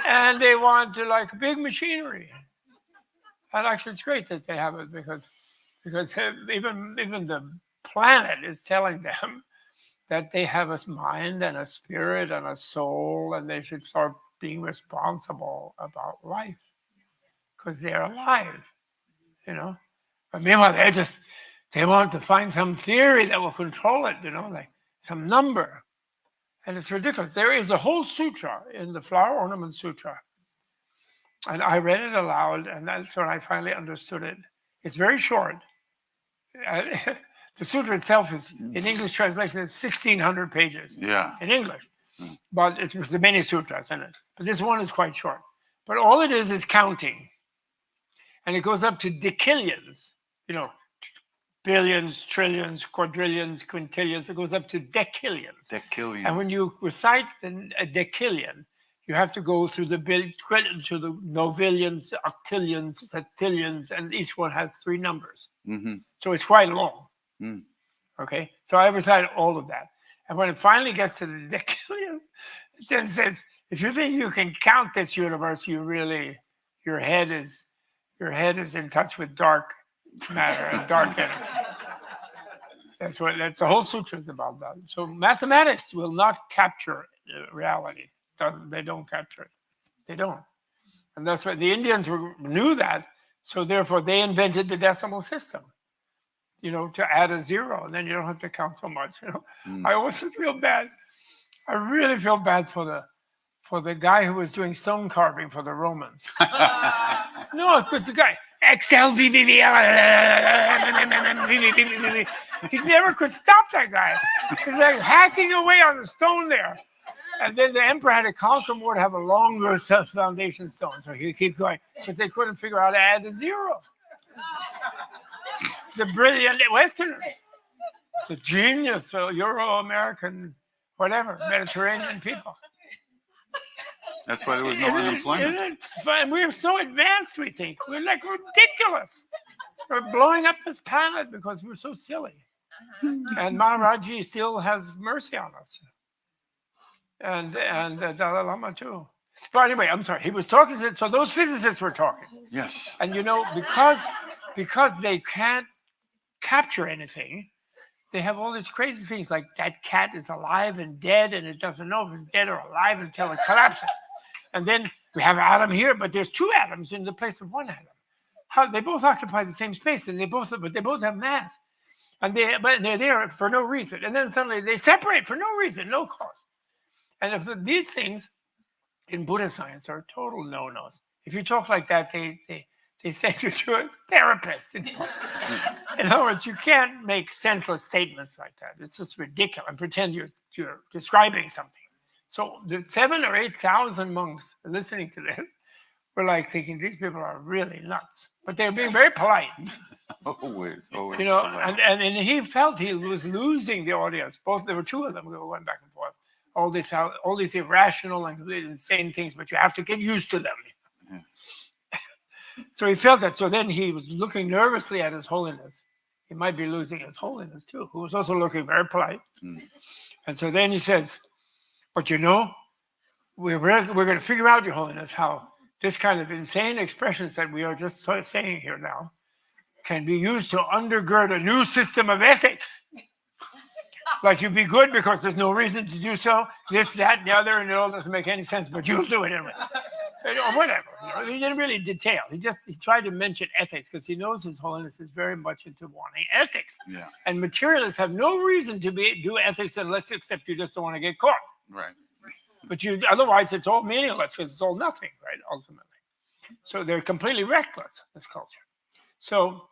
And they want big machinery. And actually, it's great that they have it because even the planet is telling them that they have a mind and a spirit and a soul, and they should start being responsible about life because they're alive, But meanwhile, they want to find some theory that will control it, like some number. And it's ridiculous. There is a whole sutra in the Flower Ornament Sutra. And I read it aloud, and that's when I finally understood it. It's very short. The sutra itself is, in English translation, it's 1,600 pages in English. But it was the many sutras in it. But this one is quite short. But all it is counting. And it goes up to decillions, billions, trillions, quadrillions, quintillions. It goes up to decillions. And when you recite a decillion, you have to go through the novillions, octillions, septillions, and each one has 3 numbers. So it's quite long. Okay, so I recited all of that, and when it finally gets to the decillion, it then says, "If you think you can count this universe, your head is in touch with dark matter and dark energy." That's the whole sutra is about that. So mathematics will not capture reality. They don't capture it. They don't. And that's why the Indians knew that. So therefore, they invented the decimal system, to add a 0. And then you don't have to count so much. I also feel bad. I really feel bad for the guy who was doing stone carving for the Romans. No, because the guy, he never could stop that guy. He's like hacking away on the stone there. And then the emperor had to conquer more to have a longer foundation stone. So he keep going because they couldn't figure out how to add a 0. The brilliant Westerners, the genius, Euro-American, whatever, Mediterranean people. That's why there was no unemployment. Isn't it fun? We're so advanced, we think. We're ridiculous. We're blowing up this planet because we're so silly. And Maharaji still has mercy on us. And Dalai Lama too. But anyway, I'm sorry. He was talking so those physicists were talking. Yes. And because they can't capture anything, they have all these crazy things like that cat is alive and dead, and it doesn't know if it's dead or alive until it collapses. And then we have an atom here, but there's 2 atoms in the place of 1 atom. How they both occupy the same space, and they both have mass, and they're there for no reason. And then suddenly they separate for no reason, no cause. And if these things in Buddhist science are total no-nos. If you talk like that, they send you to a therapist. In other words, you can't make senseless statements like that. It's just ridiculous. And pretend you're describing something. So the 7,000 or 8,000 monks listening to this were thinking these people are really nuts. But they were being very polite. Always. Polite. And he felt he was losing the audience. There were 2 of them who went back and forth. All these irrational and insane things, but you have to get used to them. Yeah. So he felt that. So then he was looking nervously at His Holiness. He might be losing His Holiness too, who was also looking very polite. And so then he says, "But we're going to figure out, Your Holiness, how this kind of insane expressions that we are just saying here now can be used to undergird a new system of ethics. Like you'd be good because there's no reason to do so, this, that, and the other, and it all doesn't make any sense, but you'll do it anyway. Or whatever. He didn't really detail. He tried to mention ethics because he knows His Holiness is very much into wanting ethics. Yeah. And materialists have no reason to do ethics except you just don't want to get caught. Right. But otherwise it's all meaningless because it's all nothing, right? Ultimately. So they're completely reckless, this culture. So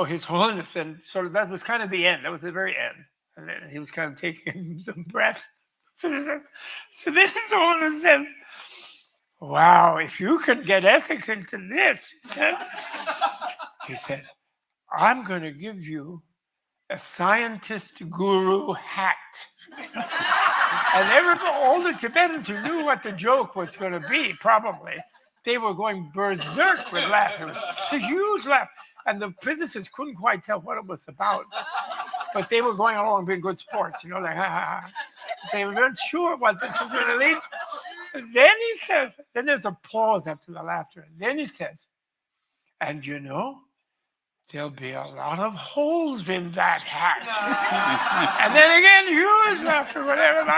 His Holiness then that was kind of the end. That was the very end. And then he was kind of taking some breath. So then His Holiness said, wow, if you could get ethics into this, he said, I'm going to give you a scientist guru hat. And all the Tibetans who knew what the joke was going to be, probably, they were going berserk with laughter. It was a huge laugh. And the physicists couldn't quite tell what it was about. But they were going along being good sports, like, ha, ha, ha. They weren't sure what this was going to lead. Then he says, then there's a pause after the laughter. And then he says, and there'll be a lot of holes in that hat. And then again, huge laughter, whatever.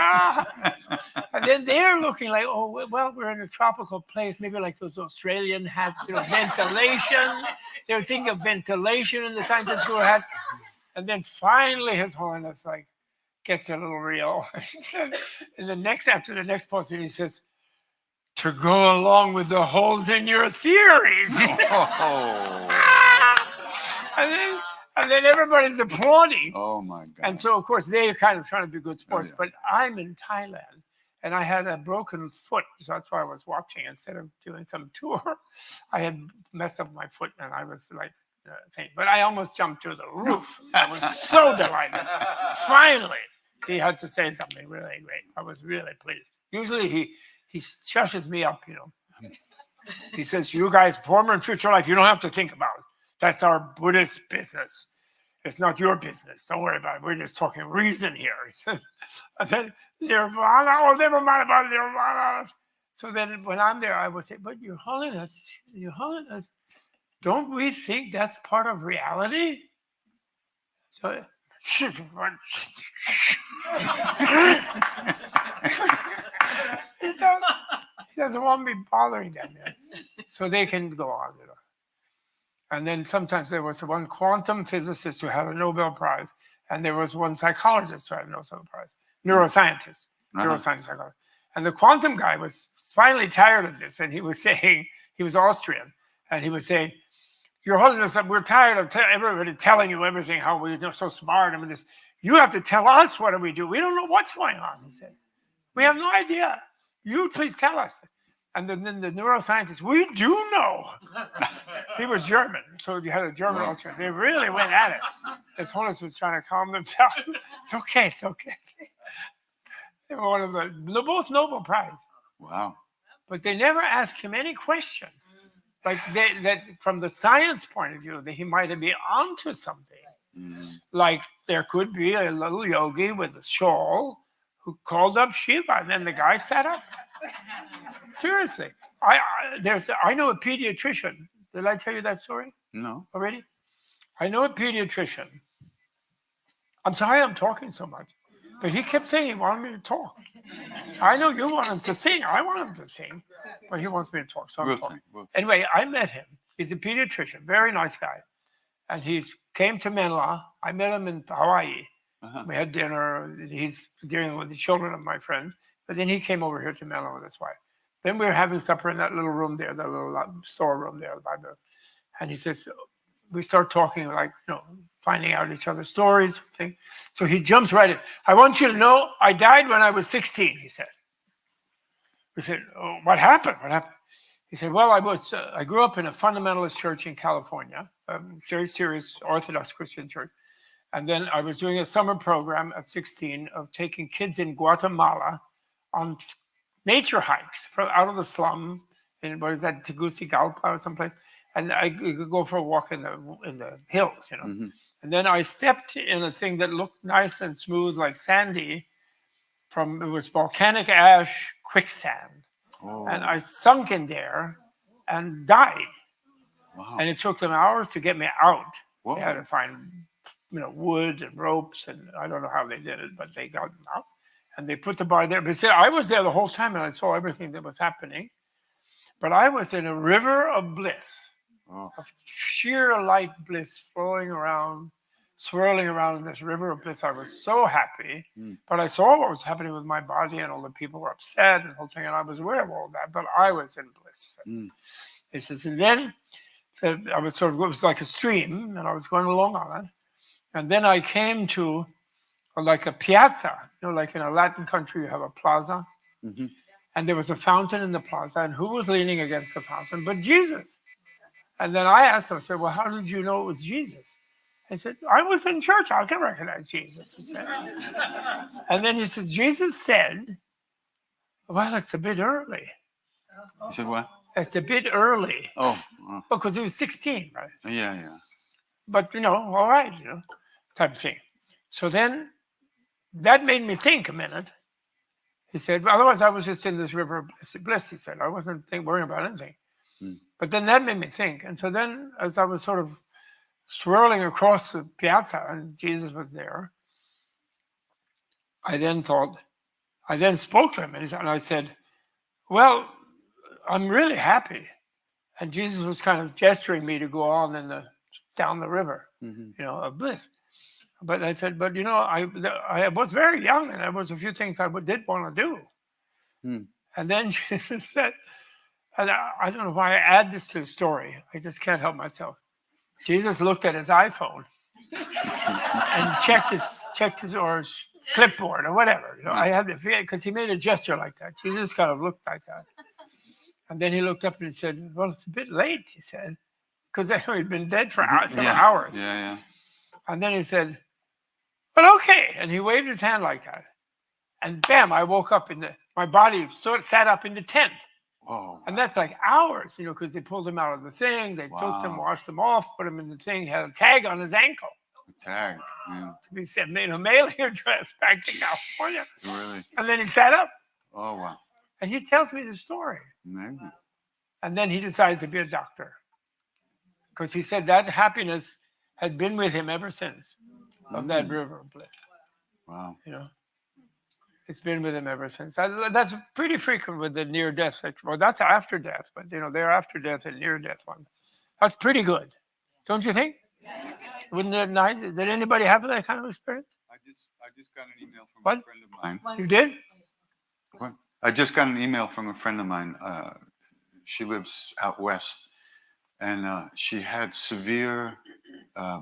And then they're looking like, oh, well, we're in a tropical place, maybe like those Australian hats, ventilation. They're thinking of ventilation in the scientist guru hat. And then finally, His Holiness gets a little real. And after the next post, he says, to go along with the holes in your theories. And then everybody's applauding. Oh my God. And so, of course, they're kind of trying to be good sports. Yeah. But I'm in Thailand and I had a broken foot. So that's why I was watching instead of doing some tour. I had messed up my foot and I was but I almost jumped to the roof. I was so delighted. Finally, he had to say something really great. I was really pleased. Usually he shushes me up, He says, you guys, former and future life, you don't have to think about it. That's our Buddhist business. It's not your business. Don't worry about it. We're just talking reason here. And then Nirvana, never mind about Nirvana. So then when I'm there, I would say, but Your Holiness, don't we think that's part of reality? So, he doesn't want me bothering them. So they can go on. And then sometimes there was one quantum physicist who had a Nobel Prize, and there was one psychologist who had a Nobel Prize, neuroscientist, neuroscience psychologist. And the quantum guy was finally tired of this, and he was saying, he was Austrian, and he was saying, Your Holiness, we're tired of everybody telling you everything, how we're so smart. This. You have to tell us what do we do. We don't know what's going on, he said. We have no idea. You please tell us. And then the neuroscientist, we do know. He was German, so you had a German Austrian. They really went at it. His Holiness was trying to calm them down. It's okay. They were both Nobel Prize. Wow. But they never asked him any question. That from the science point of view, that he might be onto something. Mm. Like there could be a little yogi with a shawl who called up Shiva, and then the guy sat up. Seriously, I know a pediatrician. Did I tell you that story? No. Already? I know a pediatrician. I'm sorry I'm talking so much, but he kept saying he wanted me to talk. I know you want him to sing. I want him to sing, but he wants me to talk. So I'm talking. Anyway, I met him. He's a pediatrician, very nice guy, and he came to Menla. I met him in Hawaii. Uh-huh. We had dinner. He's dealing with the children of my friend. But then he came over here to Menla with his wife. Then we were having supper in that little room there, the little storeroom there. And he says, we start talking finding out each other's stories. So he jumps right in. I want you to know, I died when I was 16, he said. We said, oh, what happened? He said, well, I grew up in a fundamentalist church in California, a very serious Orthodox Christian church. And then I was doing a summer program at 16 of taking kids in Guatemala on nature hikes out of the slum in Tegucigalpa or someplace, and I could go for a walk in the hills, Mm-hmm. And then I stepped in a thing that looked nice and smooth like sandy. It was volcanic ash quicksand. Oh, And I sunk in there and died. wow. And it took them hours to get me out. Whoa. They had to find, wood and ropes, and I don't know how they did it, but they got them out. And they put the body there. But see, I was there the whole time, and I saw everything that was happening. But I was in a river of bliss, Oh. of sheer light bliss flowing around, swirling around in this river of bliss. I was so happy. But I saw what was happening with my body, and all the people were upset and the whole thing, and I was aware of all that, but I was in bliss. He says, and then I was it was like a stream, and I was going along on it. And then I came to like a piazza, like in a Latin country, you have a plaza. And there was a fountain in the plaza, and who was leaning against the fountain but Jesus? And then I asked him, I said, well, how did you know it was Jesus? He said, I was in church, I can recognize Jesus, he said. And then he says, Jesus said, well, it's a bit early. You said what? It's a bit early. Oh, Because he was 16, right? yeah. But, all right, type of thing. So then that made me think a minute. He said, well, otherwise I was just in this river of bliss, he said. I wasn't worrying about anything. But then that made me think. And so then as I was sort of swirling across the piazza and Jesus was there, I then spoke to him and I said, well, I'm really happy. And Jesus was kind of gesturing me to go on down the river, of bliss. But I said, but I was very young, and there was a few things I did want to do. And then Jesus said, and I don't know why I add this to the story. I just can't help myself. Jesus looked at his iPhone and checked his or his clipboard or whatever. I have to forget because he made a gesture like that. Jesus kind of looked like that. And then he looked up and he said, well, it's a bit late, he said, because I know he'd been dead for several hours. Yeah. And then he said, well, okay. And he waved his hand like that. And bam, I woke up my body sat up in the tent. Oh. And that's like hours, because they pulled him out of the thing. They took him, washed him off, put him in the thing. He had a tag on his ankle. A tag, yeah. To be sent, mailing address back to California. Really? And then he sat up. Oh, wow. And he tells me the story. Amazing. And then he decided to be a doctor. Because he said that happiness had been with him ever since of that river of bliss. Wow. It's been with him ever since. That's pretty frequent with the near death. Well, that's after death, but they're after death and near death one. That's pretty good, don't you think? Yes. Wouldn't it nice? Did anybody have that kind of experience? I just got an email from What? a friend of mine. You did? What? I just got an email from a friend of mine. She lives out west, and she had severe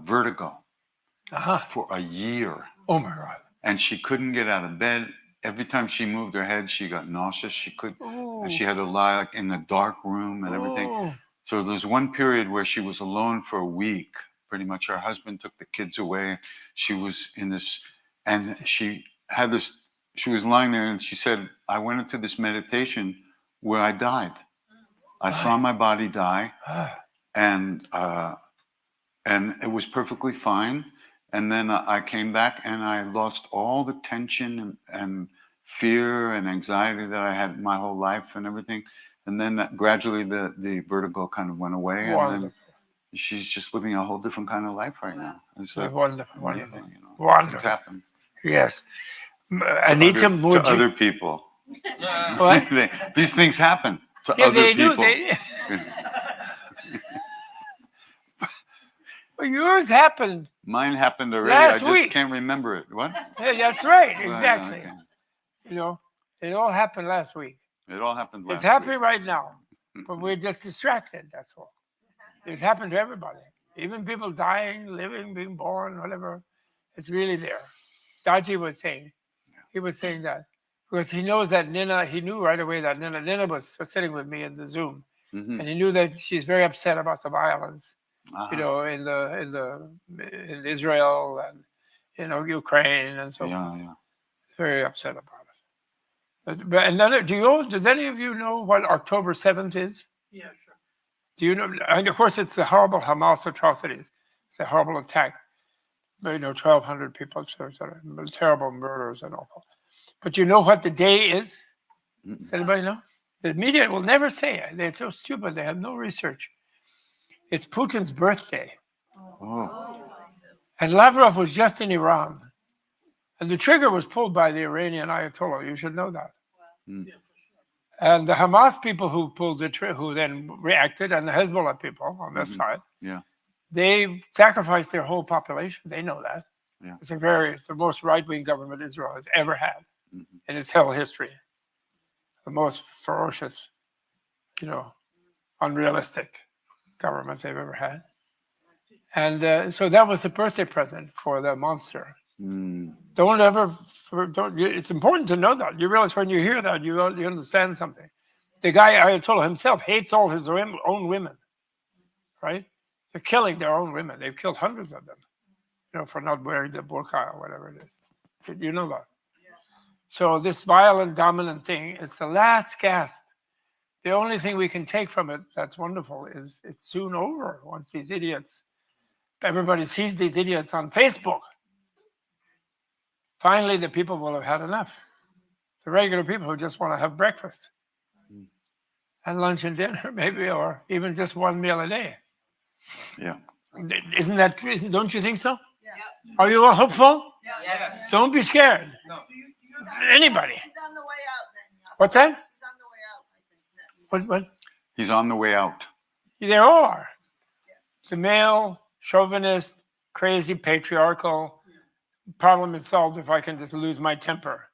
vertigo for a year. Oh my God. And she couldn't get out of bed. Every time she moved her head, she got nauseous. She had to lie like in a dark room and everything. Oh. So there was one period where she was alone for a week. Pretty much her husband took the kids away. She was in this, and she was lying there and she said, I went into this meditation where I died. I saw my body die, and it was perfectly fine. And then I came back and I lost all the tension and fear and anxiety that I had my whole life and everything. And then gradually the vertigo kind of went away. Wonderful. And then she's just living a whole different kind of life right now. It's like Wonderful. amazing, Wonderful. Things happen. Yes. Anita to other people. What? These things happen to Yeah, other they do. people. Well, yours happened. Mine happened already. Last I just week. can't remember it. What? Yeah, that's right. Well, Exactly. okay. It all happened last week. It all happened last It's happening week. right now, but we're just distracted. That's all. It's happened to everybody, even people dying, living, being born, whatever. It's really there. Daji was saying, he was saying that because he knows that Nina. He knew right away that Nina was sitting with me in the Zoom, and he knew that she's very upset about the violence, in Israel and Ukraine and so on. Yeah. Very upset about it. But and then, does any of you know what October 7th is? Yeah, sure. Do you know? And of course, it's the horrible Hamas atrocities. It's a horrible attack. 1,200 people, sort of terrible murders and all. But you know what the day is? Does anybody know? The media will never say it. They're so stupid. They have no research. It's Putin's birthday. Oh. And Lavrov was just in Iran. And the trigger was pulled by the Iranian Ayatollah. You should know that. Mm. And the Hamas people who pulled the trigger, who then reacted, and the Hezbollah people on this side, Yeah. they sacrificed their whole population. They know that. Yeah. It's the most right-wing government Israel has ever had in its whole history. The most ferocious, unrealistic government they've ever had. And so that was the birthday present for the monster. Mm. It's important to know that. You realize when you hear that, you understand something. The guy, Ayatollah himself, hates all his own women, right? They're killing their own women. They've killed hundreds of them, for not wearing the burqa or whatever it is. You know that. So this violent, dominant thing, it's the last gasp. The only thing we can take from it that's wonderful is it's soon over once these idiots, everybody sees these idiots on Facebook. Finally, the people will have had enough. The regular people who just want to have breakfast and lunch and dinner, maybe, or even just one meal a day. Yeah. Don't you think so? Yes. Are you all hopeful? Yes. Don't be scared. No. Anybody. He's on the way out. What's that? He's on the way out, I think. What? He's on the way out. They all are. The male, chauvinist, crazy, patriarchal. Problem is solved if I can just lose my temper.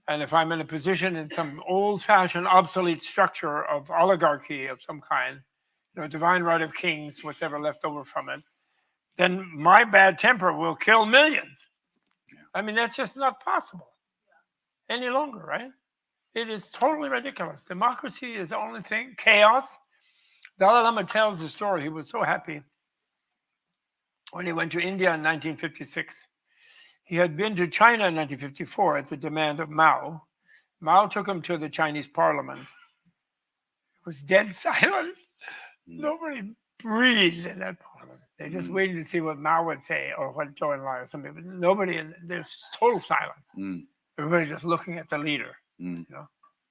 And if I'm in a position in some old-fashioned, obsolete structure of oligarchy of some kind, divine right of kings, whatever left over from it, then my bad temper will kill millions. Yeah. I mean, that's just not possible any longer, right? It is totally ridiculous. Democracy is the only thing. Chaos. Dalai Lama tells the story. He was so happy when he went to India in 1956. He had been to China in 1954 at the demand of Mao. Mao took him to the Chinese parliament. It was dead silent. Nobody breathed in that parliament. They just waited to see what Mao would say or what Zhou Enlai or something. But nobody, there's total silence. Everybody just looking at the leader,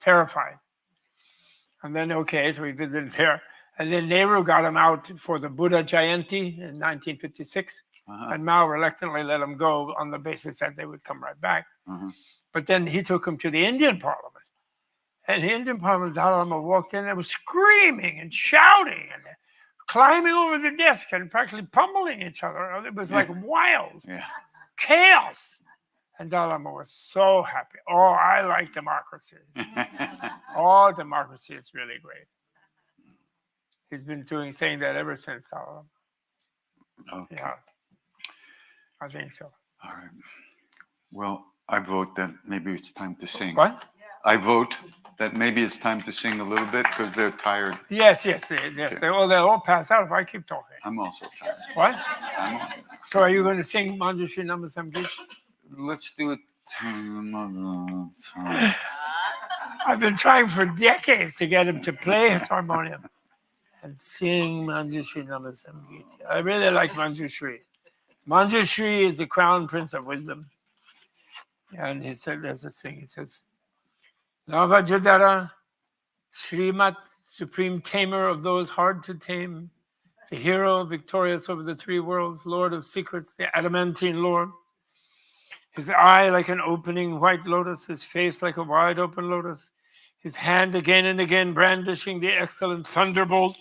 terrified. And then, so we visited there. And then Nehru got him out for the Buddha Jayanti in 1956. And Mao reluctantly let him go on the basis that they would come right back. But then he took him to the Indian parliament. And the Indian parliament, Dalai Lama walked in and was screaming and shouting and climbing over the desk and practically pummeling each other. It was like wild chaos. And Dalai Lama was so happy. Oh, I like democracy. Oh, democracy is really great. He's been saying that ever since Dalai Lama. Okay. Yeah. I think so. All right. Well, I vote that maybe it's time to sing. What? I vote that maybe it's time to sing a little bit because they're tired. Yes. They'll all pass out if I keep talking. I'm also tired. What? So are you going to sing Manjushri Namasamgit? Let's do it. I've been trying for decades to get him to play his harmonium and sing Manjushri Namasamgit. I really like Manjushri. Manjushri is the crown prince of wisdom. And he said, there's a thing, he says, Navajadara, Srimat, supreme tamer of those hard to tame, the hero victorious over the three worlds, Lord of secrets, the adamantine Lord. His eye like an opening white lotus, his face like a wide open lotus, his hand again and again brandishing the excellent thunderbolt,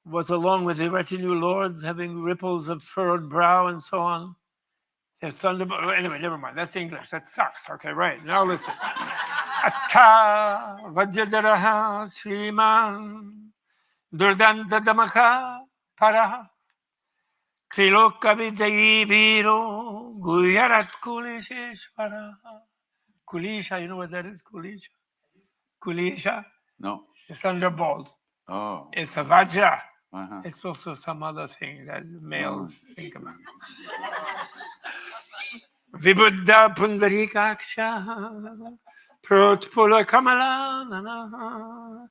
was along with the retinue lords having ripples of furrowed brow and so on. Their thunderbolt. Anyway, never mind. That's English. That sucks. Okay, right. Now listen. Atta Vajradaraha Sriman Durdanta Damaka Para Triloka Vijayi Viro Guyarat Kulisheshvara. Kulisha, you know what that is? Kulisha? Kulisha? No. The thunderbolt. Oh. It's a Vajra. It's also some other thing that males think about. Vibuddha Pundarikaksha Protpula Kamala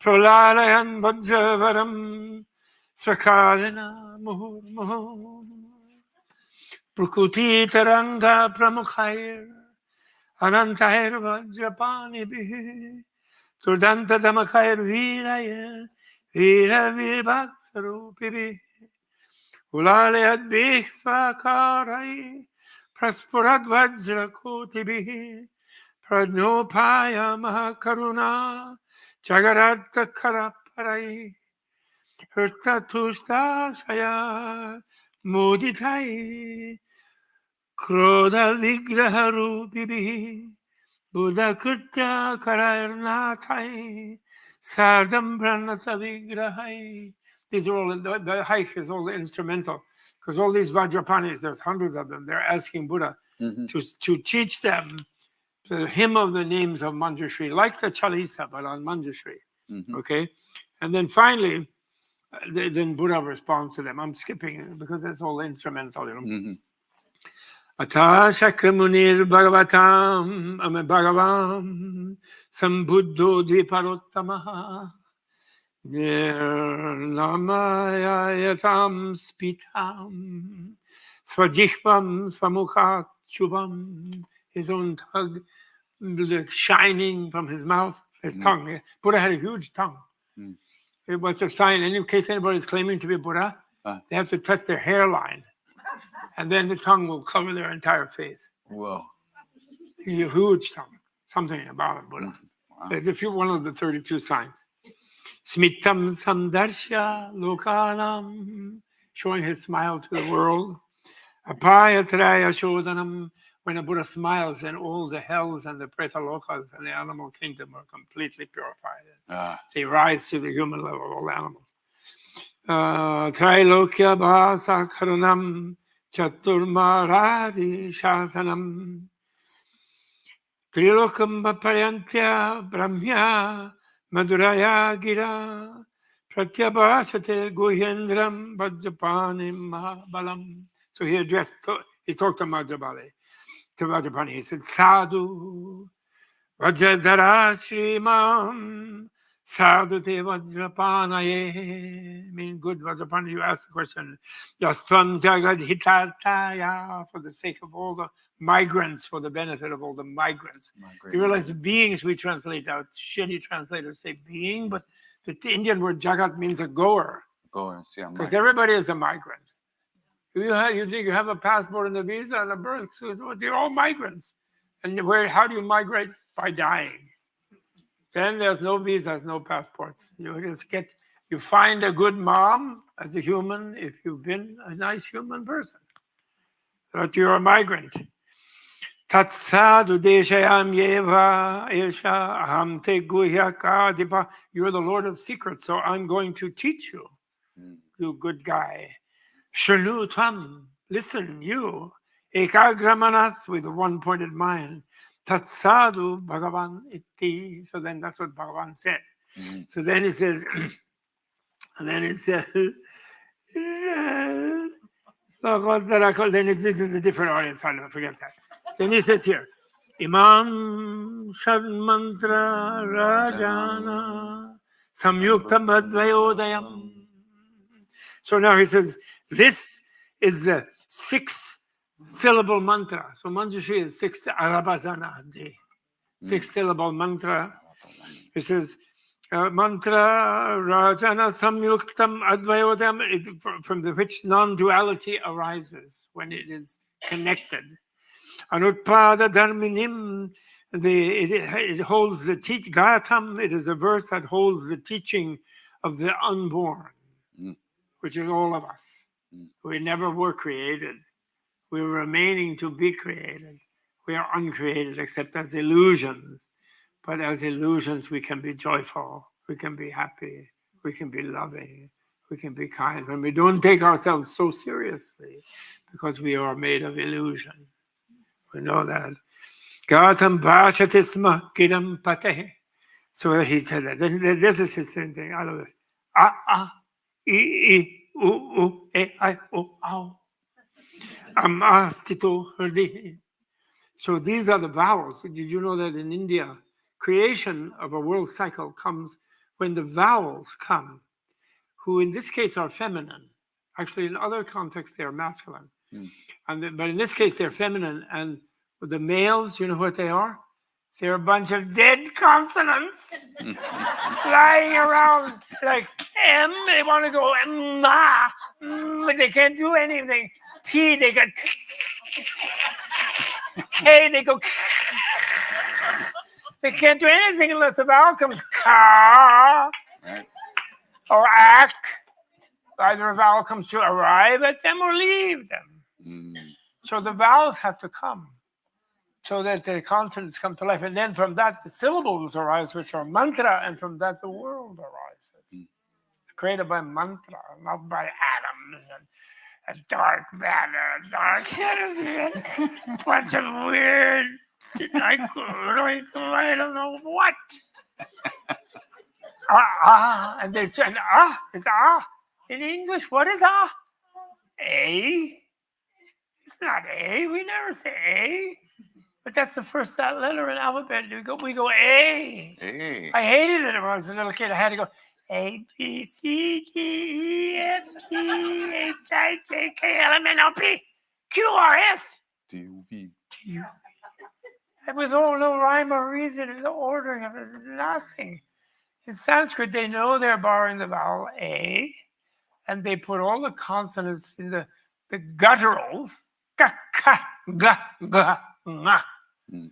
Prolalayan Vajravaram Swakalina Muhur Muhur Prakuti Taranga Pramukhair Anantair Vajrapani Bihi, Turdanta Damakair Viraya, Vira Virbatsarupi Bihi, Ulaleat Bih Svakarai, Praspurat Vajrakoti Bihi, Pradnopaya Mahakaruna, Jagaratta Karaparai, Hirta Tushta Shaya, Muditai, Krodha Vigraharupi Bihi, Buddha Krita Karayarnathai, Sardam Pranata Vigrahai. These are all, the hike is all the instrumental, because all these Vajrapanis, there's hundreds of them, they're asking Buddha to teach them the hymn of the names of Manjushri, like the Chalisa, but on Manjushri. Okay? And then finally, then Buddha responds to them. I'm skipping it because it's all instrumental, you know. Ata Shakramunir Bhagavatam Bhagavam Sambuddho Dviparottamaha Nirnamayatam Spitam Svajihvam Svamukhat Shubham, his own tongue shining from his mouth, his tongue. Buddha had a huge tongue. What's a sign? In case anybody's claiming to be Buddha, they have to touch their hairline. And then the tongue will cover their entire face. Whoa. A huge tongue. Something about it, Buddha. It's one of the 32 signs. Smitam Samdarsha Lokanam, showing his smile to the world. Apayatraya Shodhanam, when a Buddha smiles, then all the hells and the Pretalokas and the animal kingdom are completely purified. They rise to the human level, all animals. Trailokya Bhasa Karunam Chaturmarari Shasanam Trilokam Paryantia Brahmya Madhuraya Gira Pratyabhasate Guhyendram Vajrapanim Mahabalam. So he talked to Vajrapani. He said, Sadhu Vajradhara Shrimam Sadhu te Vajrapanaye. Mean good Vajrapana. You asked the question. Yastvam Jagad Hitataya, for the sake of all the migrants, for the benefit of all the migrants. You realize the beings we translate out, shitty translators say being, but the Indian word Jagat means a goer. Goers, yeah. Because everybody is a migrant. You think you have a passport and a visa and a birth suit, they're all migrants. And how do you migrate? By dying. Then there's no visas, no passports. You find a good mom as a human if you've been a nice human person. But you're a migrant. Tatsadu deshayam yeva esha aham te guhyaka dipa. You're the Lord of secrets, so I'm going to teach you, you good guy. Shanu tvam, listen, you. Ekagramanas, with a one-pointed mind. Tatsadu Bhagavan iti. So then that's what Bhagavan said. So then he says, then this is a different audience. I don't forget that. Then he says here, Imam Shad Mantra Rajana Samyuktam Advayodayam. So now he says, this is the 6-syllable mantra. So Manjushri is 6 Arabadana, 6-syllable mantra. It says, mantra Rajana Samyuktam Advayodam, from which non-duality arises when it is connected. Anutpada Dharminim, it holds the teaching. Gayatam, it is a verse that holds the teaching of the unborn, which is all of us. We never were created. We are remaining to be created. We are uncreated except as illusions. But as illusions, we can be joyful. We can be happy. We can be loving. We can be kind. When we don't take ourselves so seriously, because we are made of illusion. We know that. Gatam bhashatisma kidam pate. So he said that. Then this is his same thing. I love this. I, o, ow. Amastito hurdi. So these are the vowels. Did you know that in India, creation of a world cycle comes when the vowels come, who in this case are feminine. Actually, in other contexts, they are masculine. But in this case, they're feminine. And But the males, you know what they are? They're a bunch of dead consonants lying around like M. They want to go ma, but they can't do anything. T, they got K, they go. They can't do anything unless the vowel comes ka Right. or ak. Either a vowel comes to arrive at them or leave them. Mm. So the vowels have to come so that the consonants come to life. And then from that, the syllables arise, which are mantra, and from that, the world arises. It's created by mantra, not by atoms and dark matter, dark energy, bunch of weird, I don't know what. And they and is in English. What is A? It's not A. We never say A. But that's the first letter in the alphabet. We go A. Hey. I hated it when I was a little kid. I had to go A, B, C, D, E, F, G, H, I, J, K, L, M, N, O, P, Q, R, S. D-U-V. It was all no rhyme or reason in the ordering of it. Nothing. In Sanskrit, they know they're borrowing the vowel A, and they put all the consonants in the gutturals. Ka, ka, ga, ga, nga. Mm.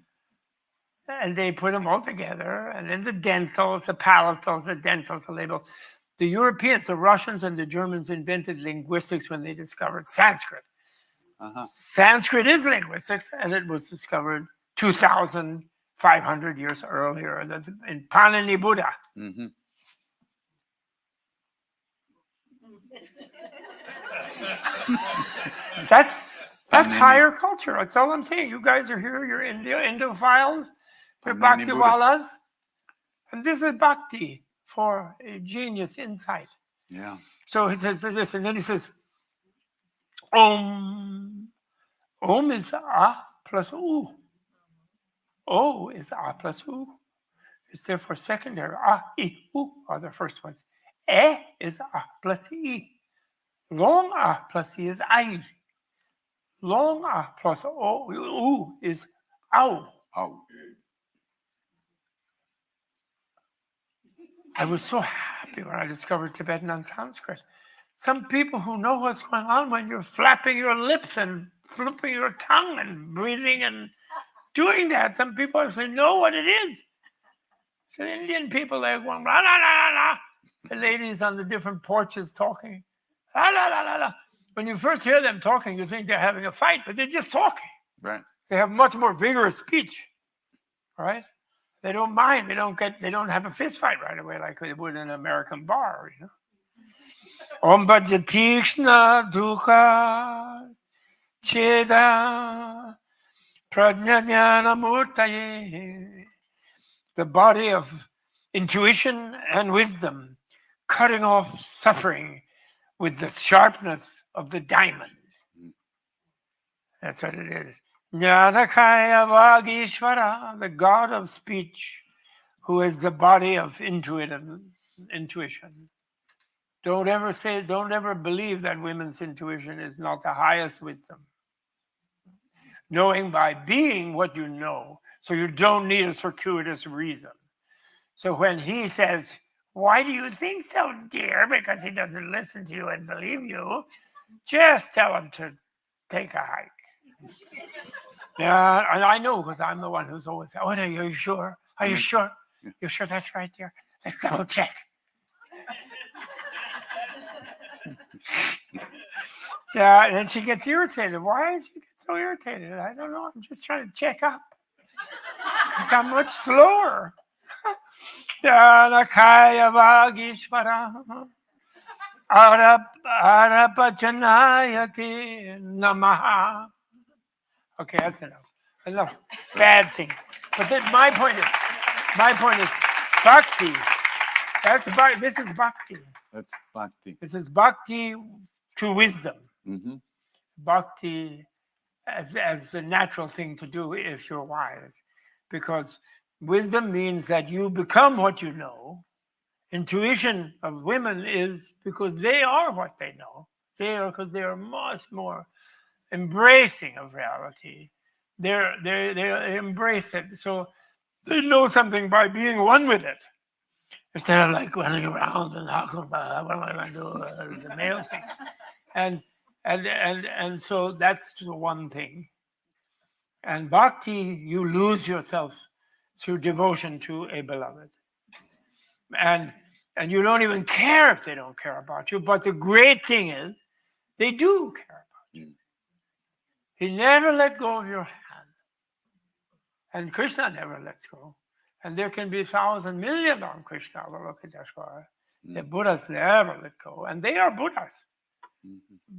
And they put them all together. And then the dentals, the palatals, the dentals, the labels. The Europeans, the Russians, and the Germans invented linguistics when they discovered Sanskrit. Uh-huh. Sanskrit is linguistics, and it was discovered 2,500 years earlier in Panini Buddha. Mm-hmm. That's Panini. higher culture. That's all I'm saying. You guys are here. You're Indophiles. You're Panini Buddha. Bhaktiwalas. And this is Bhakti for a genius insight. Yeah. So he says this, and then he says, Om. Om is A plus U. O is A plus U. It's therefore secondary. A, I, U are the first ones. E is A plus I. Long A plus I is I. Long A plus O, U is Au. Oh. I was so happy when I discovered Tibetan and Sanskrit. Some people who know what's going on when you're flapping your lips and flipping your tongue and breathing and doing that. Some people actually know what it is. So Indian people, they're going, la, la, la, la, la. The ladies on the different porches talking, la, la, la, la, la. When you first hear them talking, you think they're having a fight, but they're just talking. Right. They have much more vigorous speech, right? They don't mind. They don't have a fist fight right away like they would in an American bar, you know. Om Bhajatikshna Dukha Cheda Prajnana Murtaye. The body of intuition and wisdom, cutting off suffering with the sharpness of the diamond. That's what it is. Jnanakaya Vagishvara, the God of speech, who is the body of intuition. Don't ever believe that women's intuition is not the highest wisdom. Knowing by being what you know, so you don't need a circuitous reason. So when he says, why do you think so, dear? Because he doesn't listen to you and believe you, just tell him to take a hike. Yeah, and I know because I'm the one who's always saying, are you sure? Are you sure? You're sure that's right there? Let's double check. Yeah, and then she gets irritated. Why does she get so irritated? I don't know. I'm just trying to check up. Because I'm much slower. Janakaya Vagishvara Arapachanayati Namaha. Okay, that's enough. Bad singing. But then my point is bhakti. This is bhakti. That's Bhakti. This is bhakti to wisdom. Mm-hmm. Bhakti as the natural thing to do if you're wise. Because wisdom means that you become what you know. Intuition of women is because they are what they know. Because they are much more embracing of reality they embrace it. So they know something by being one with it. Instead of like running around and talking about what am I going to do, the male thing. And so that's the one thing. And bhakti, you lose yourself through devotion to a beloved. And you don't even care if they don't care about you. But the great thing is, they do care about you. He never let go of your hand. And Krishna never lets go. And there can be 1,000 million on Krishna Avalokiteshvara. The Buddhas never let go. And they are Buddhas.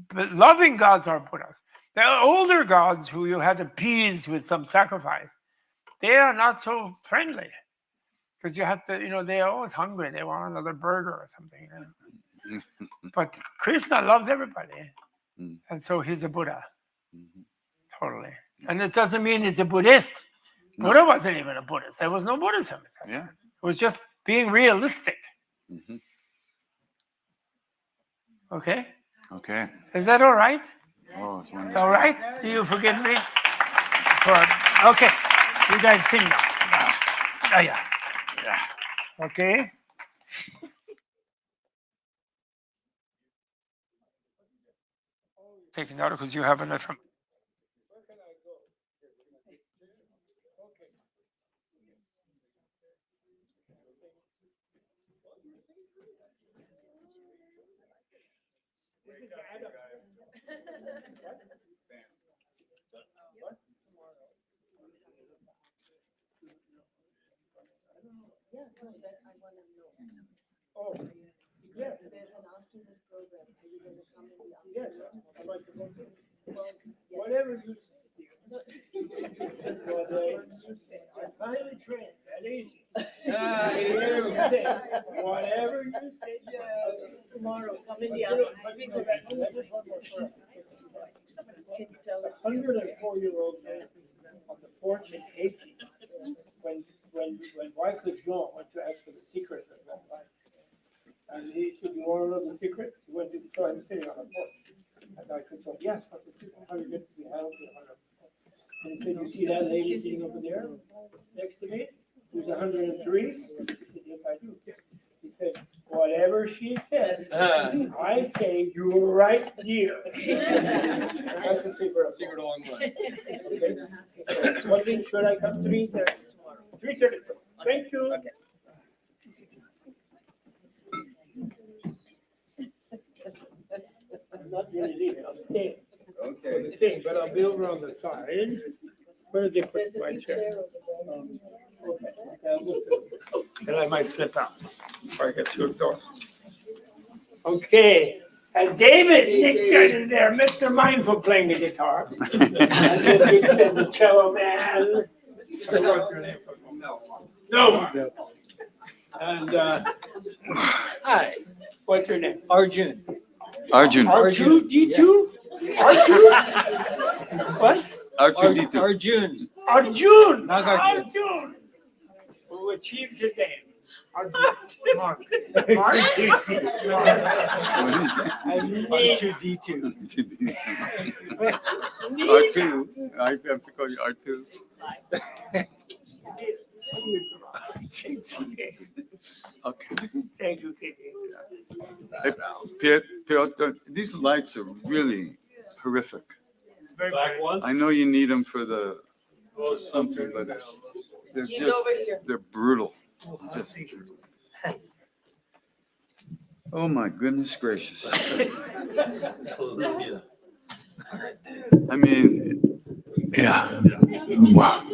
But loving gods are Buddhas. The older gods who you had to appease with some sacrifice, they are not so friendly. Because you have to, they're always hungry. They want another burger or something. But Krishna loves everybody. And so he's a Buddha. Totally. And it doesn't mean he's a Buddhist. No. Buddha wasn't even a Buddhist. There was no Buddhism. Yeah. It was just being realistic. Okay? Okay. Is that all right? Oh, it's wonderful. All right? Do you forgive me? Okay. You guys sing now. Yeah. Okay. Taking out because you have it from. Oh, yes. There's an afternoon program. Are you going to come in the afternoon? Yes, am I supposed to? Well, yes. Whatever you say. Whatever you say. I'm finally trained. That easy. Whatever you say. Whatever you say. Tomorrow, come in the afternoon. Just one more story. Can you tell us? 104-year-old man on the porch in Haiti when Wycliffe Jean went to ask for the secret of that life. And he said, "You want to know the secret?" He went to the store and sitting on a porch. And Wycliffe said, "Yes, what's the secret? How do you get to be held?" And he said, "You see that lady sitting over there next to me, who's 103? He said, "Yes, I do." He said, "Whatever she says, I say you're right here." That's the secret. Secret along the line. Okay. What thing should I come? 3:30 tomorrow. 3:30. Thank you. Okay. I'm not really leaving. I'm staying. Okay. The thing, but I'll be over on the side. Where did they put my chair? Okay. And I might slip out before I get too exhausted. Okay. And David Nick there, Mr. Mindful playing the guitar. And the cello man. What's your name? No. And hi. What's your name? Arjun. R2D2? R2? What? R2D2. Arjun. Nagarjun. Arjun. Who achieves his aim. Arjun. Mark. R2D2. R2. I have to call you R2. Okay. Thank you, Katie. Hey, Piotr, these lights are really horrific. Black ones? I know you need them for the something, but they're He's just, over here. they're brutal. Just, oh my goodness gracious. I mean, yeah. Wow.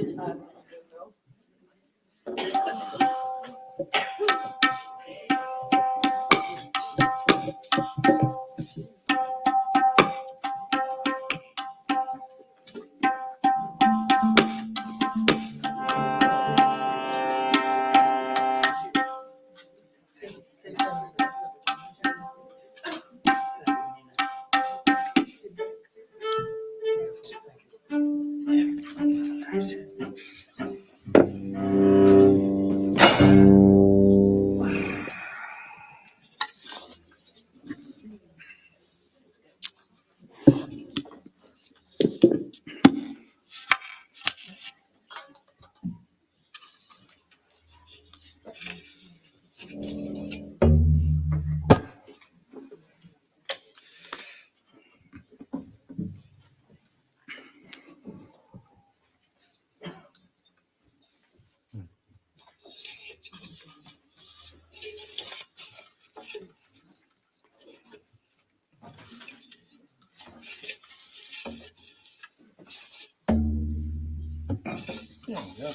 Yeah.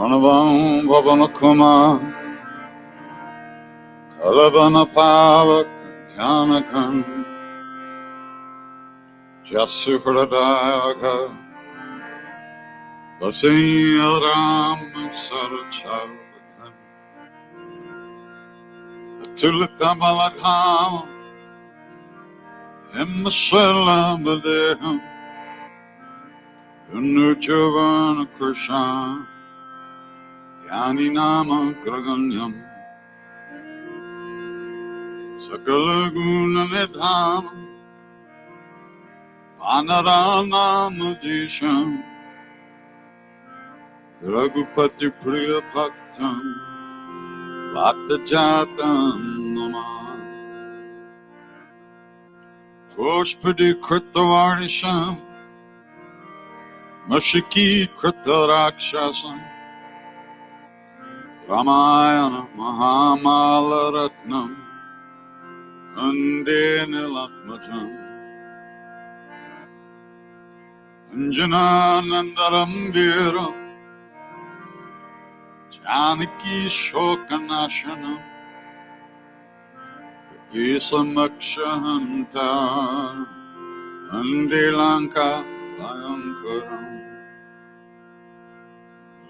Pranavam Vavanakuma Kalavana Pavak Dhyanakam Jasuhradayaka Vasayyaram Sarachavatan Tulitamaladham Himmasalam Nurjavana Krishna Gyani Nama Graganyam Sakala Guna Nidham Panarana Mudisham Raghupati Priya Bhaktam Bhakta Jatam Nama Pushpadi Kritavarnisham Mashiki Krita Rakshasam Ramayana Mahamala Ratnam Ande Nilatmajam Anjana Nandaram Viram Janaki Shokanashanam Kisamakshahantar Ande Lanka Bhayankaram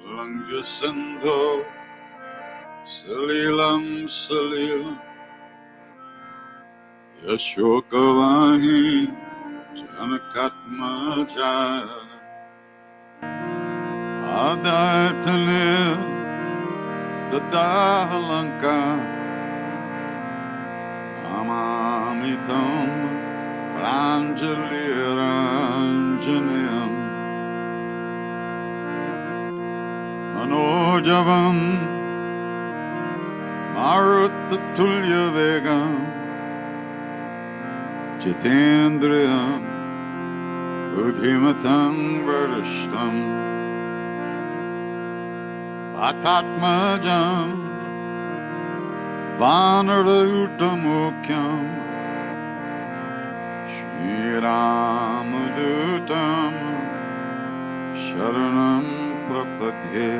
Langasandho Salilam Salilam Yashokavahi Janakatmaja Adaitale Dadahalanka Amamitam Ranjaliranjanayam Manojavam Marutatulyavegam Jitendriyam Buddhimatam Varishtam Vatatmajam Vanarautamukyam Shri Ramadutam Sharanam Prapadye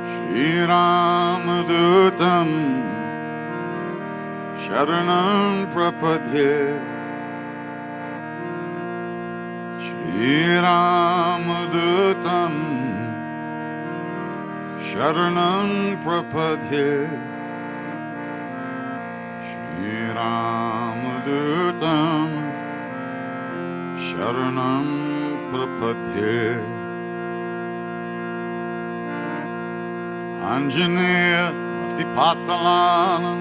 Shri Ramadutam Sharanam Prapadye Shri Ramadutam Sharanam Prapadye Shri Ramadutam Sharanam Prapadye Anjaneya Matipatalanam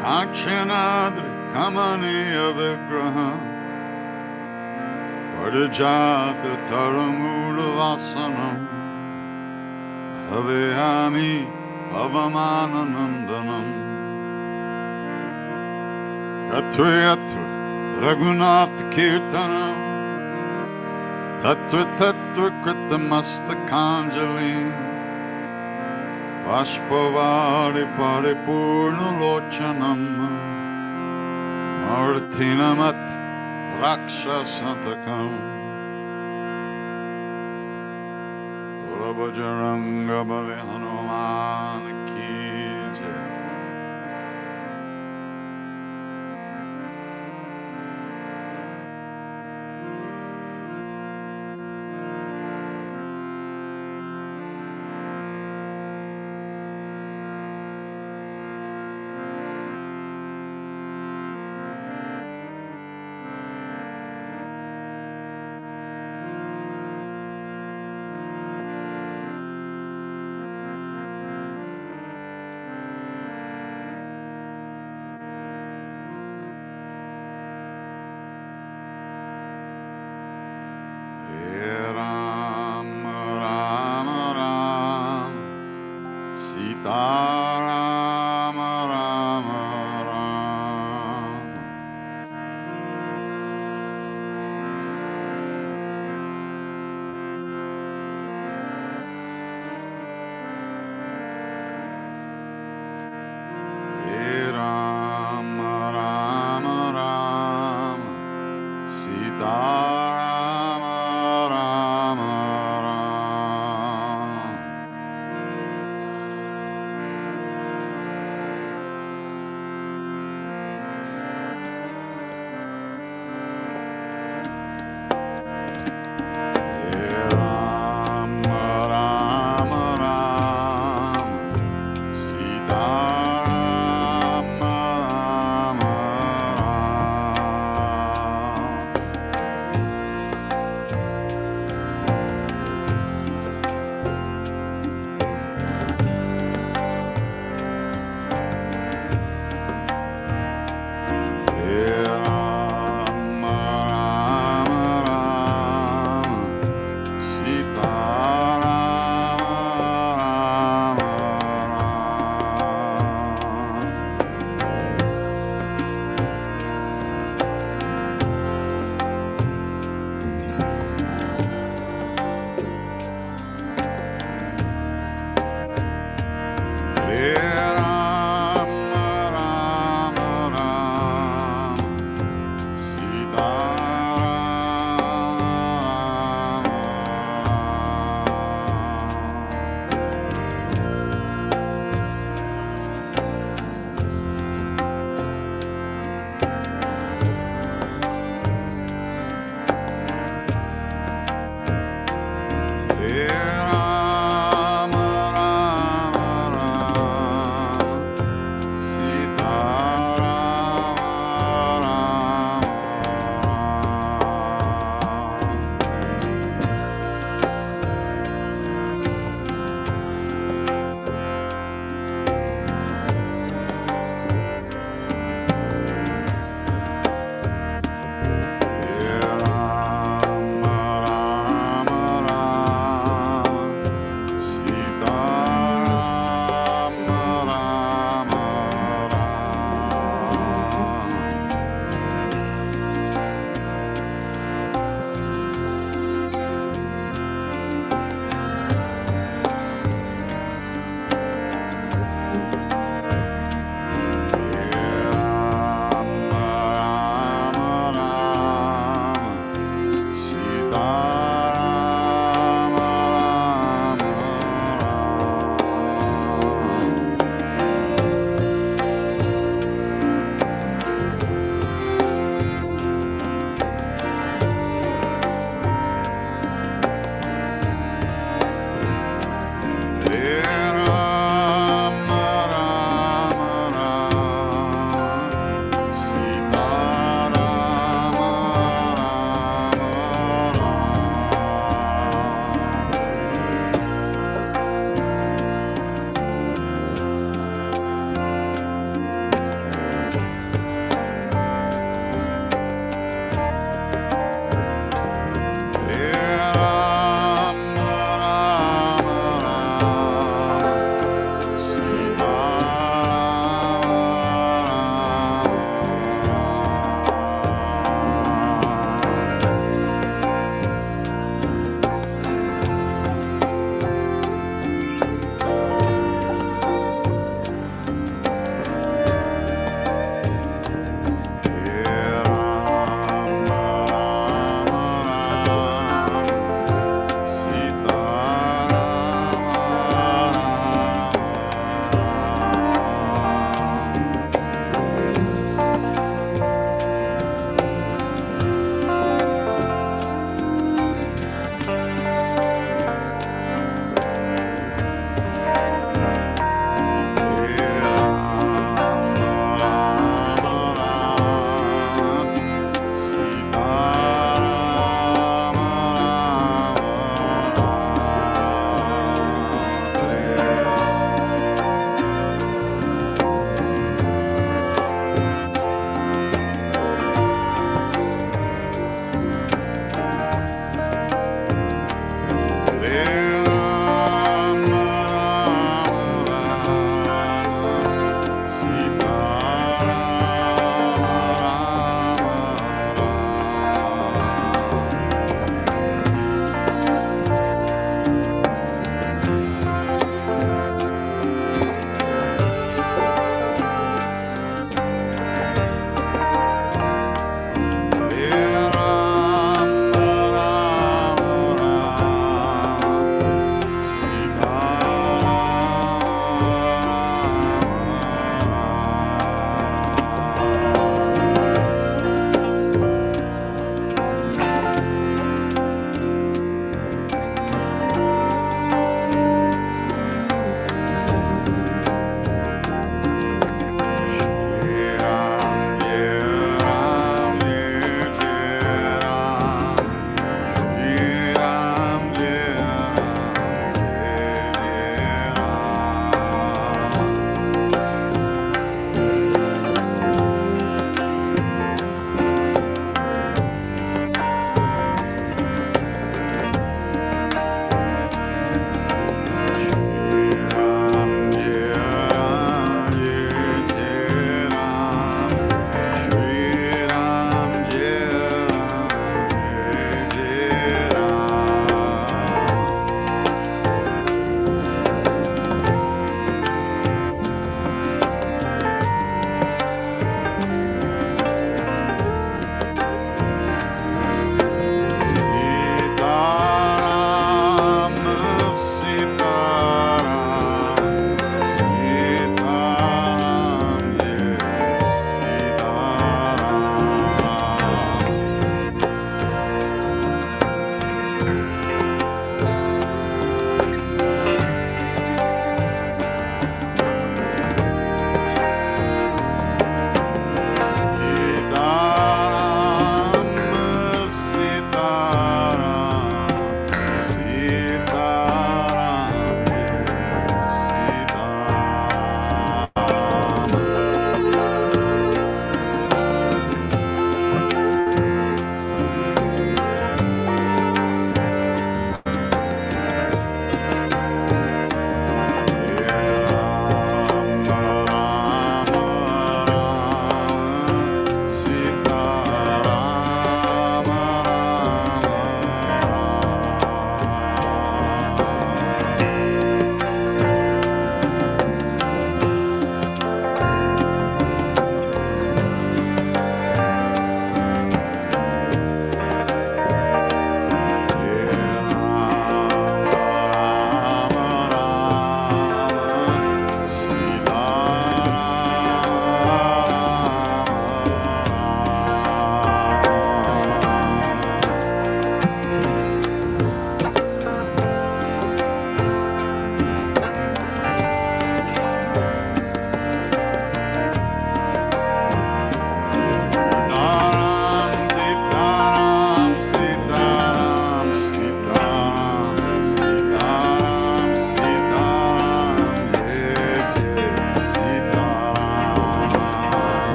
Kakshanadri Kamaniya Vigraham Parijata Taramula Vasanam Bhaveyami Pavamananandanam Yatra Yatra Raghunath Kirtanam Tattva Tattva Kritamastakhanjali Vashpavari Paripurna Lochanam Martinamat Rakshasatakam Bajranga Bali Hanuman Ki Jai.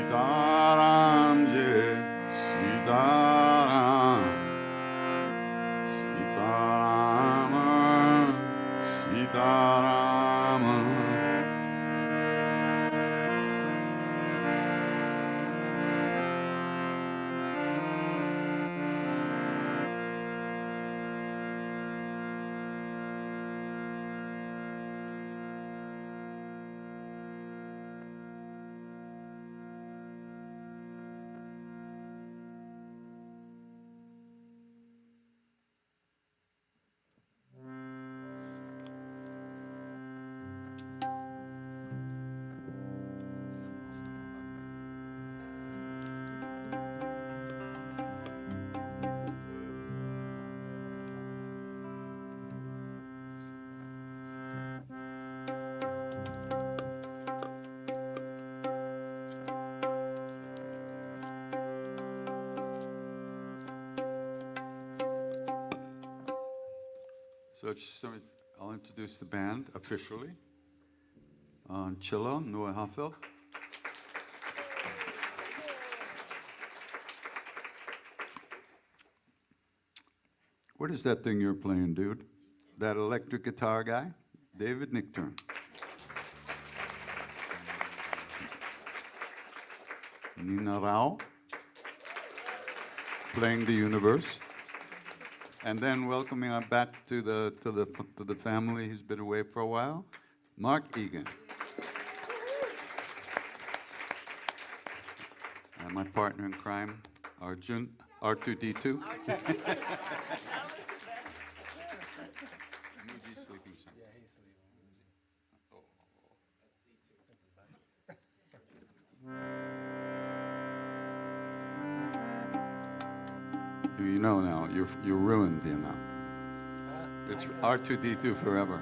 Sitaram Jai Sitaram Sitarama Sitarama. So I'll introduce the band officially. On cello, Noah Hoffeld. What is that thing you're playing, dude? That electric guitar guy? David Nickturn. Nina Rao, playing the universe. And then welcoming back to the family. He's been away for a while. Mark Egan. And my partner in crime, Arjun, R2D2. Muji's sleeping soon. Yeah, he's sleeping. You know now, you're ruined, you know. It's R2D2 forever.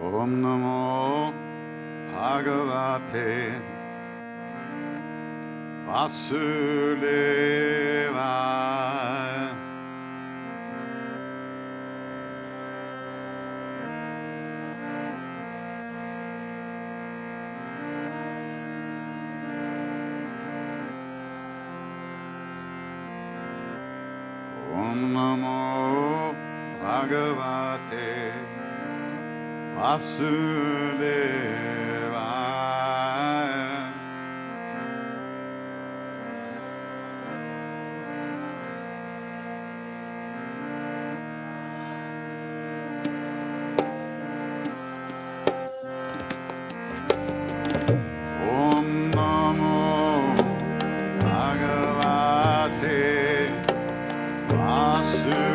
Om Namo Bhagavate Vasudevaya. Om Namo Bhagavate Vasudevaya. Om Namo Bhagavate Vasudevaya.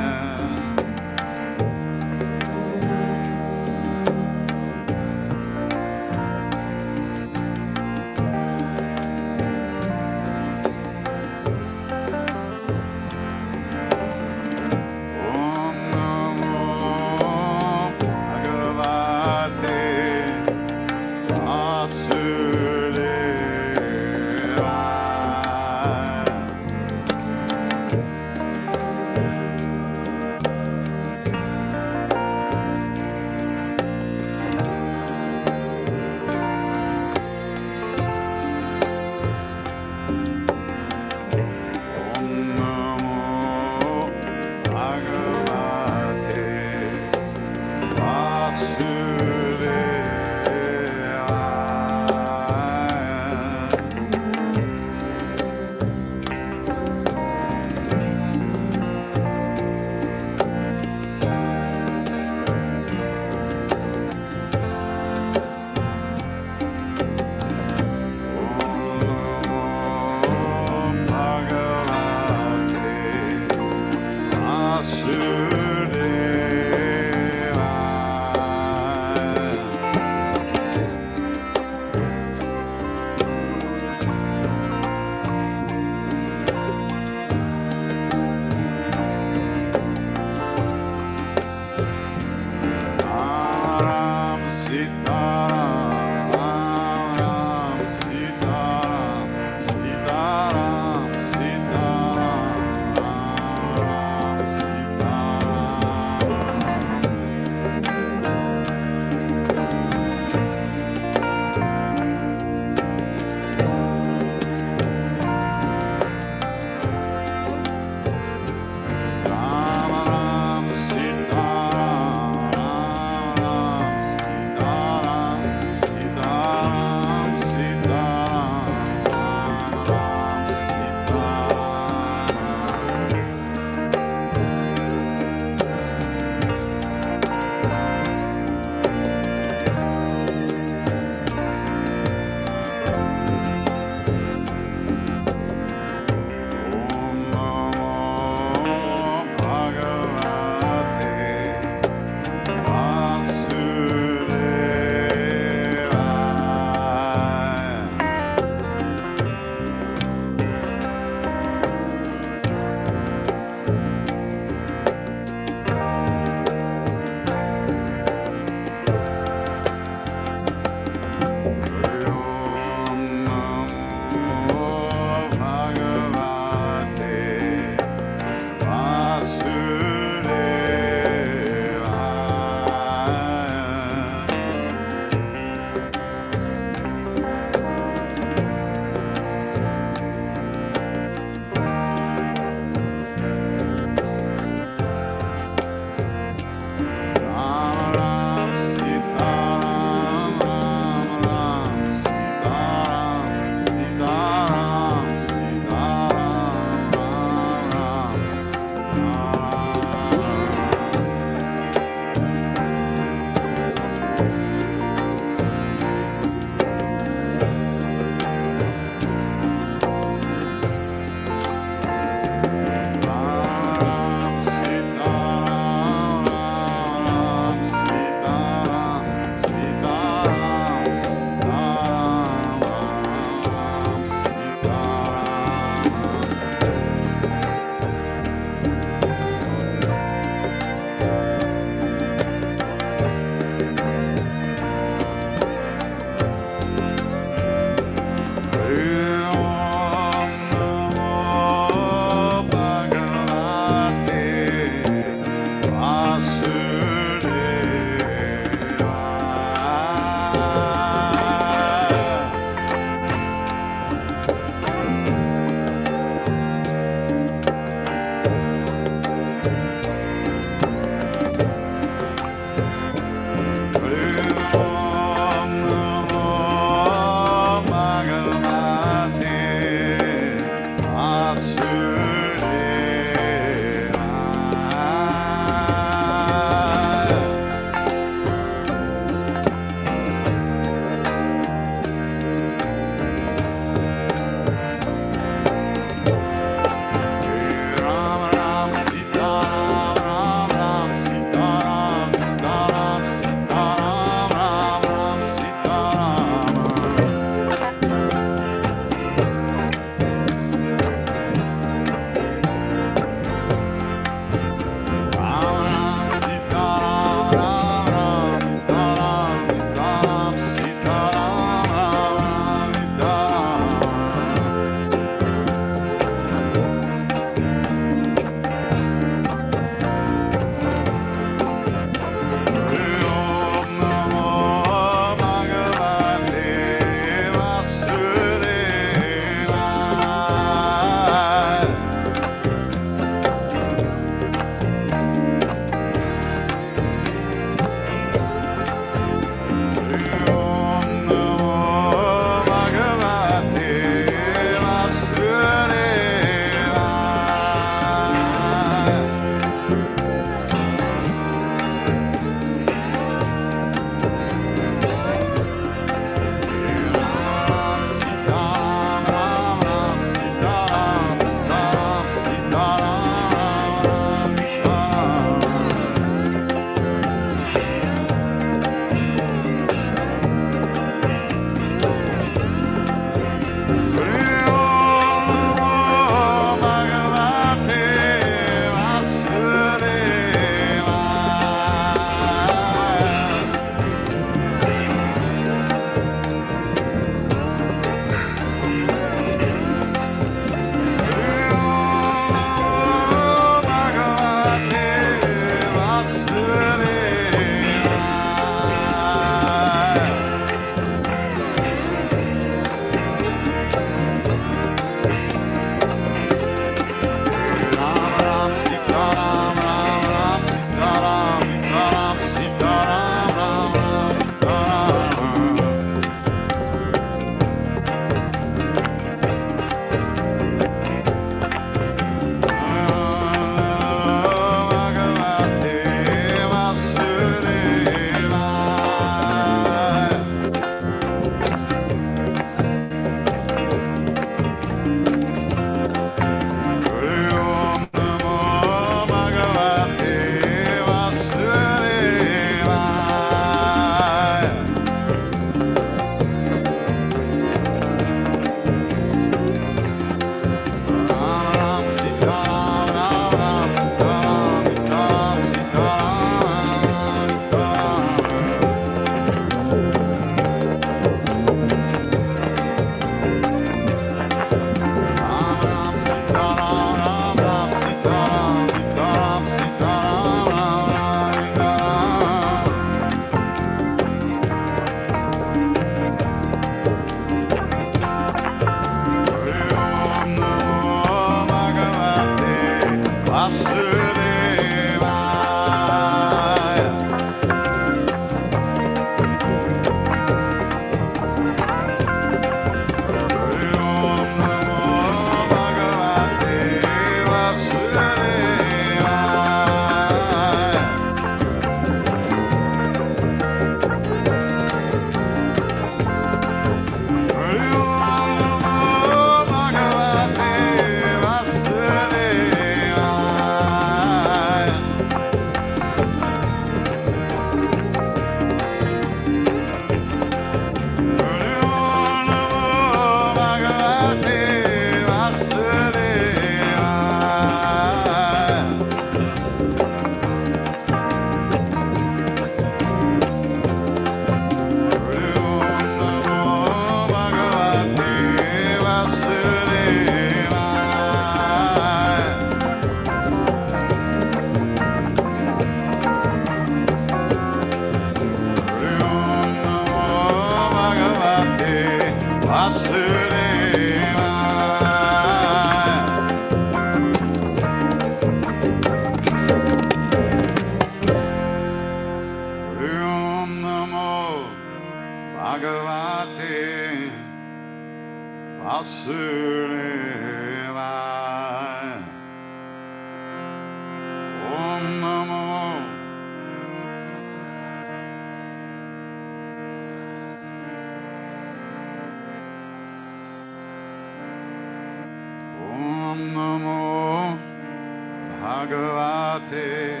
Bhagavate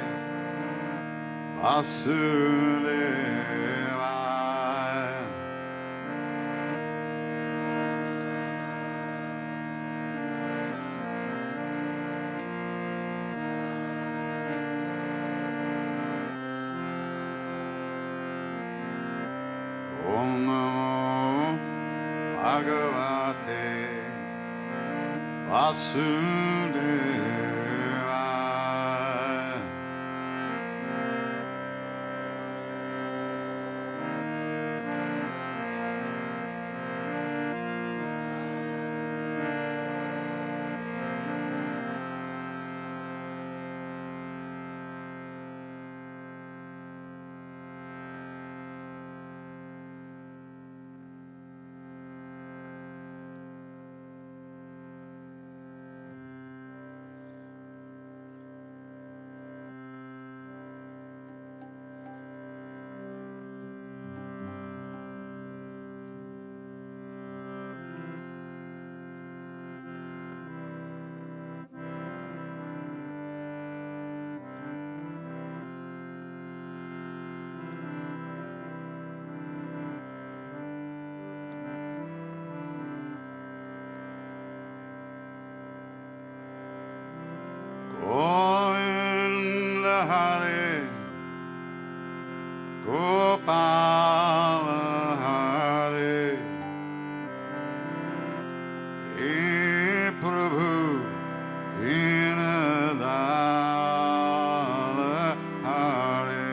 Vasudevaya. Om Namo Bhagavate Vasudevaya. Govinda Hare Gopala Hare He Prabhu Dinadala Hare.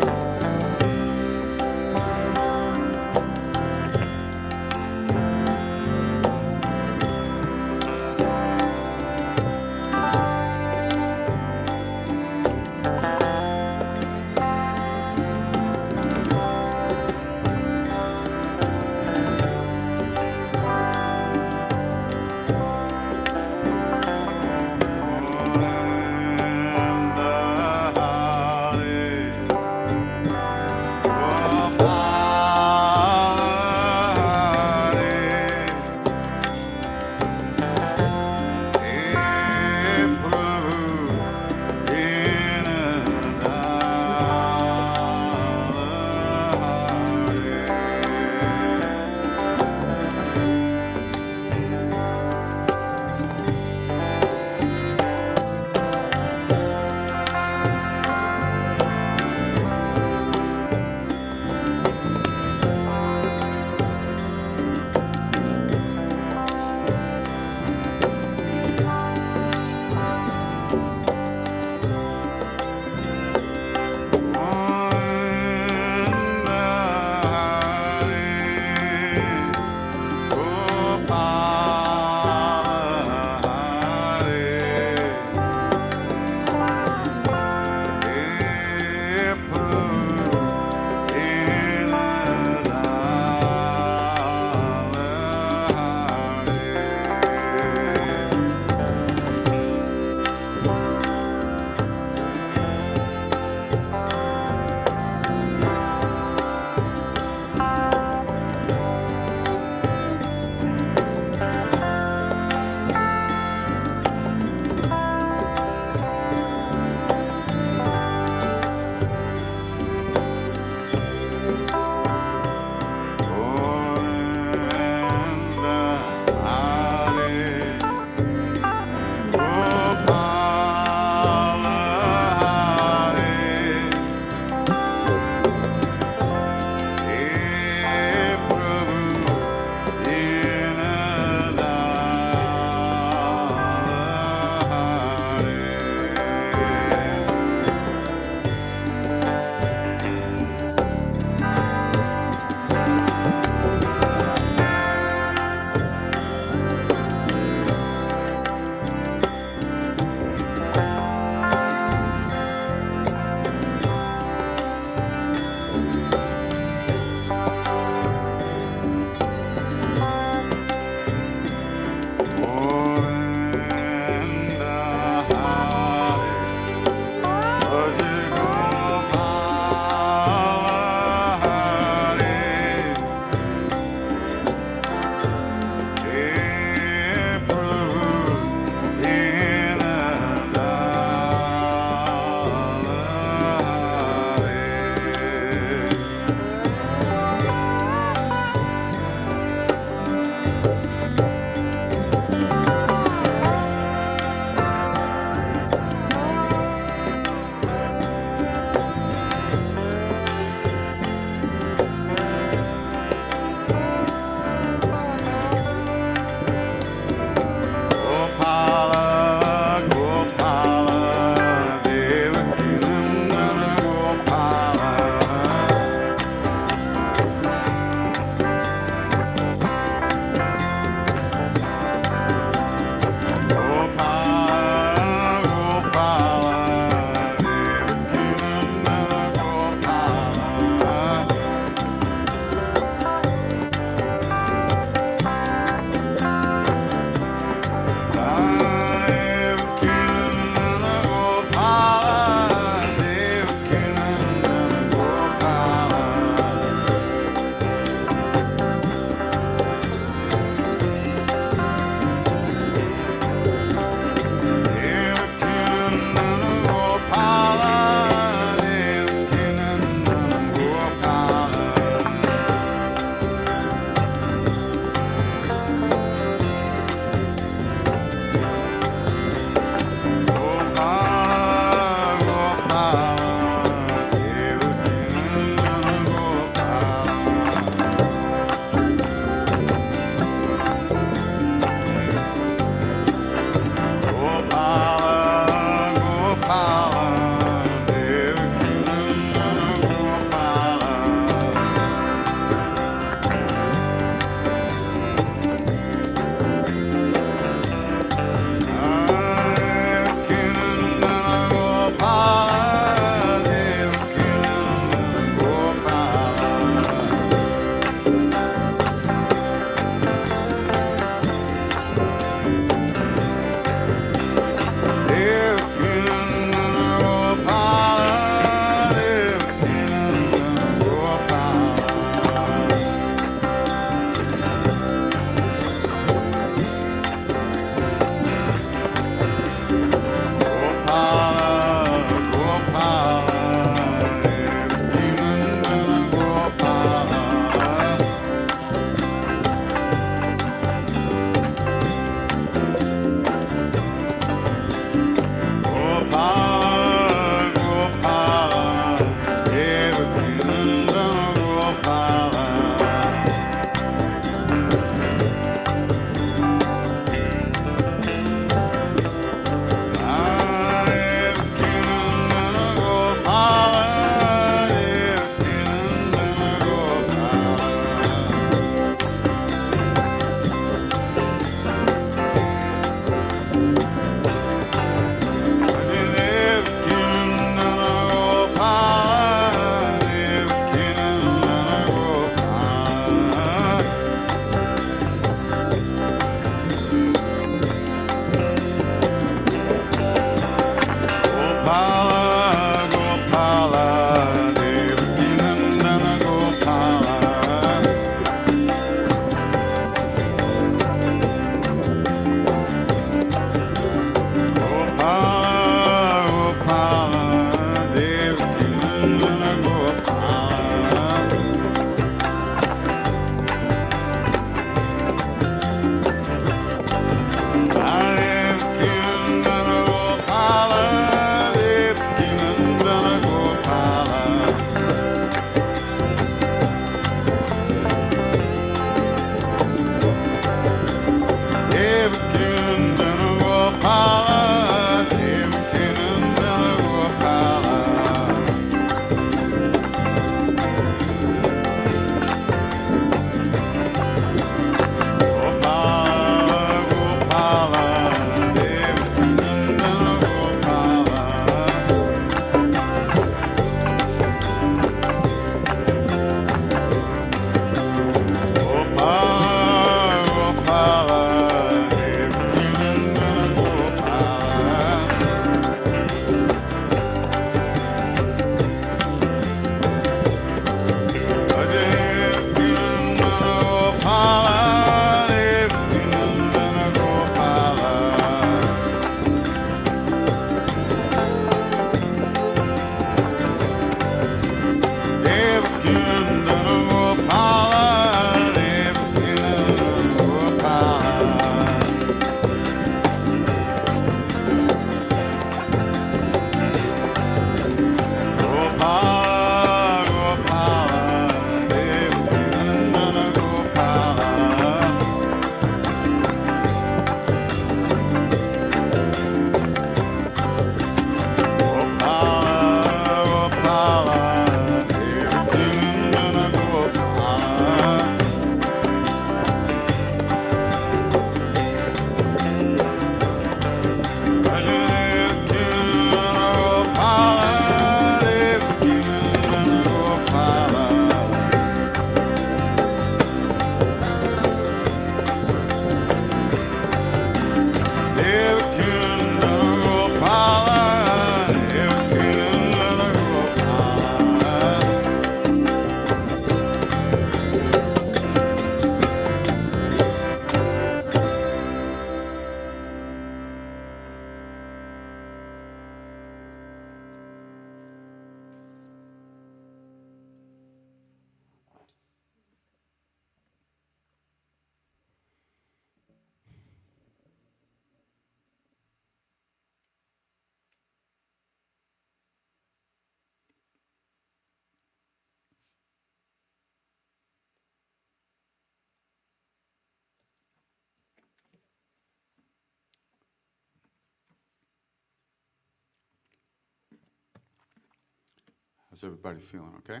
How's everybody feeling, okay?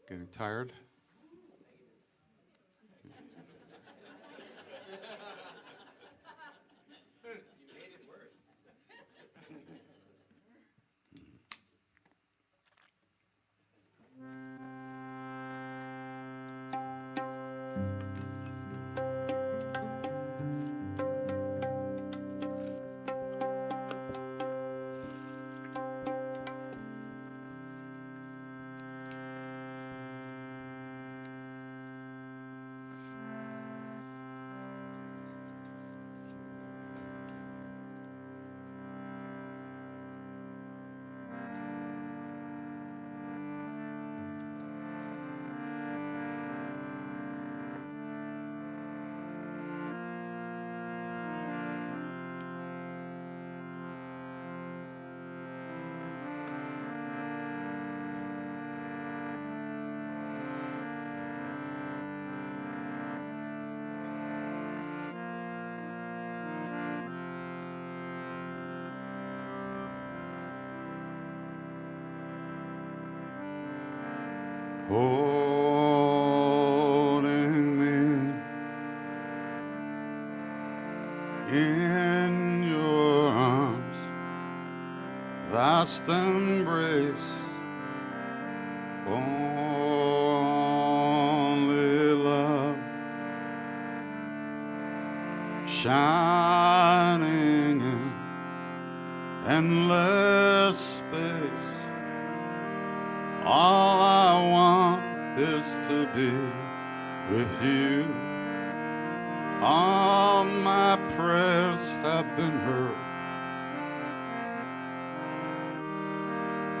Getting tired? Holding me in your arms, vast embrace, only love, shining in endless space. All I want is to be with you. All my prayers have been heard.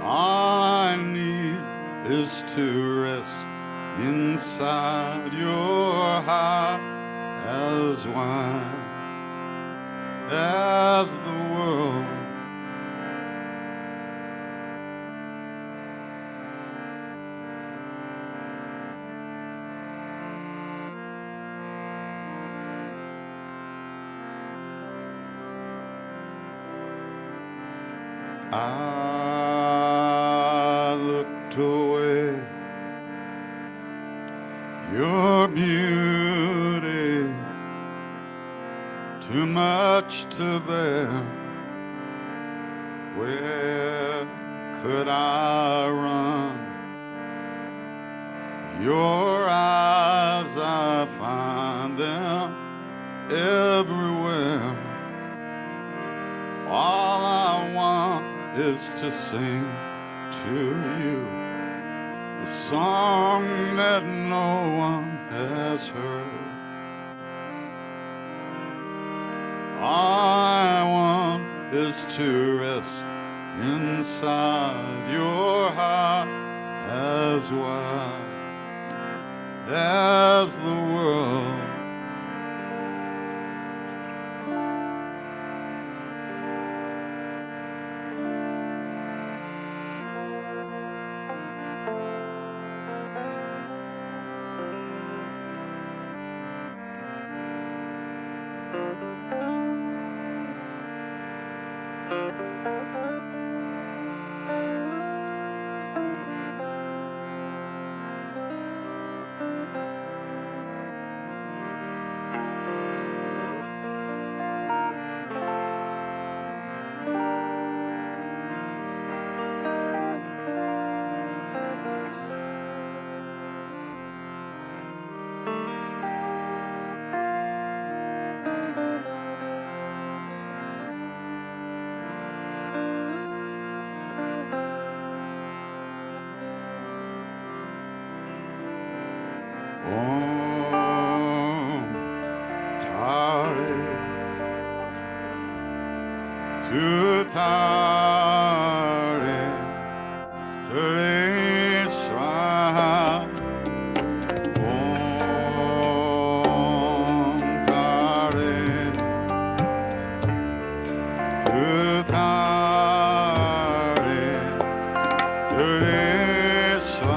All I need is to rest inside your heart, as wide as the world. I looked away, your beauty, too much to bear. Where could I run? Your eyes, I find them everywhere. All I want is to sing to you the song that no one has heard. All I want is to rest inside your heart, as wide as the world. Too tired to raise my too tired to raise my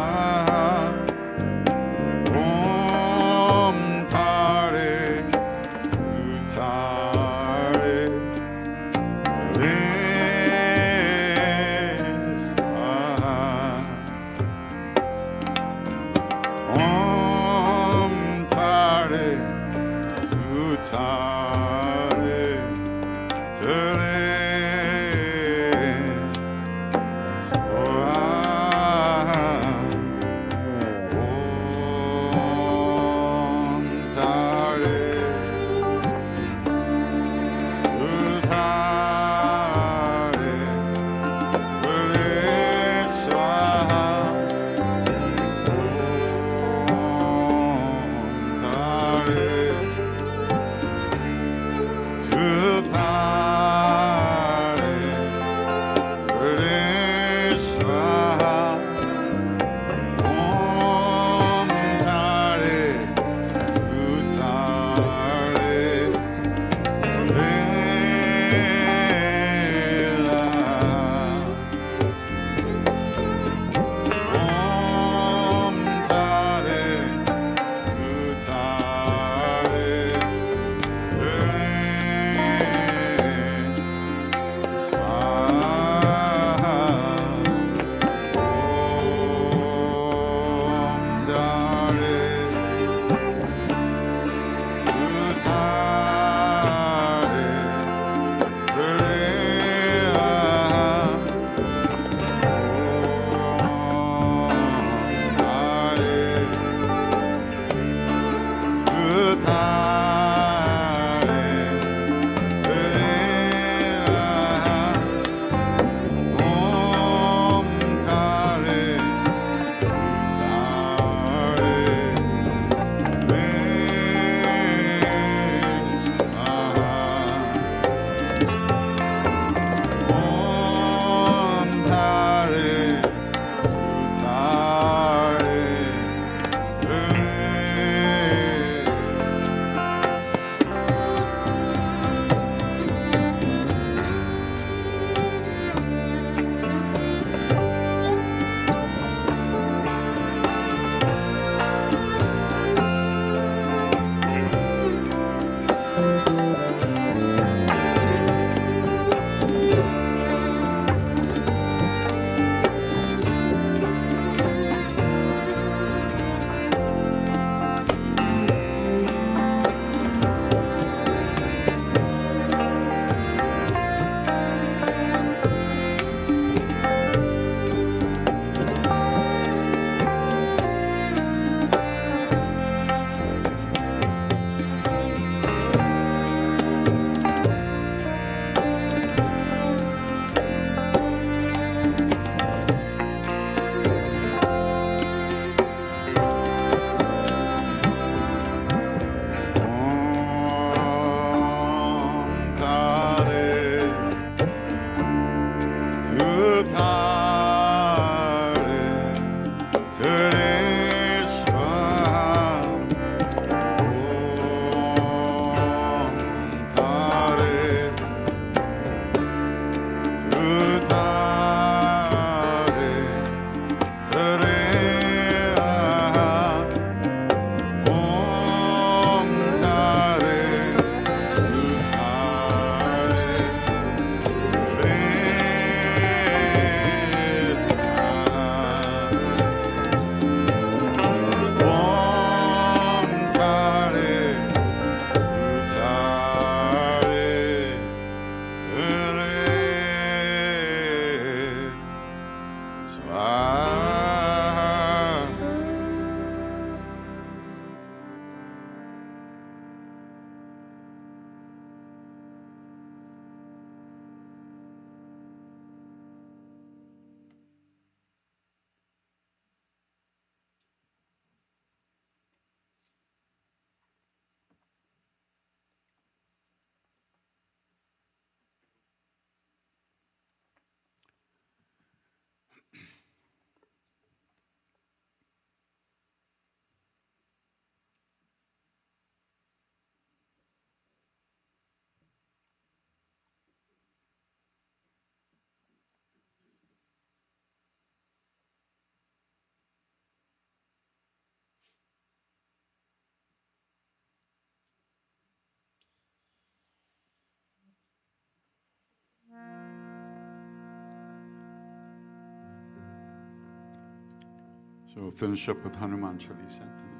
So we'll finish up with Hanuman Chalisa tonight.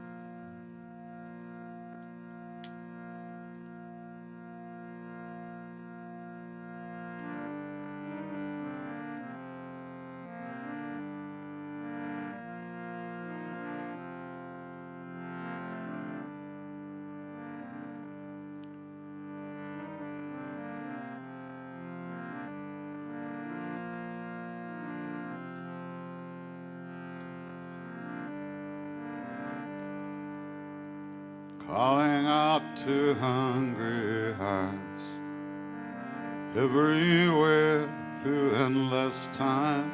Calling out to hungry hearts everywhere through endless time.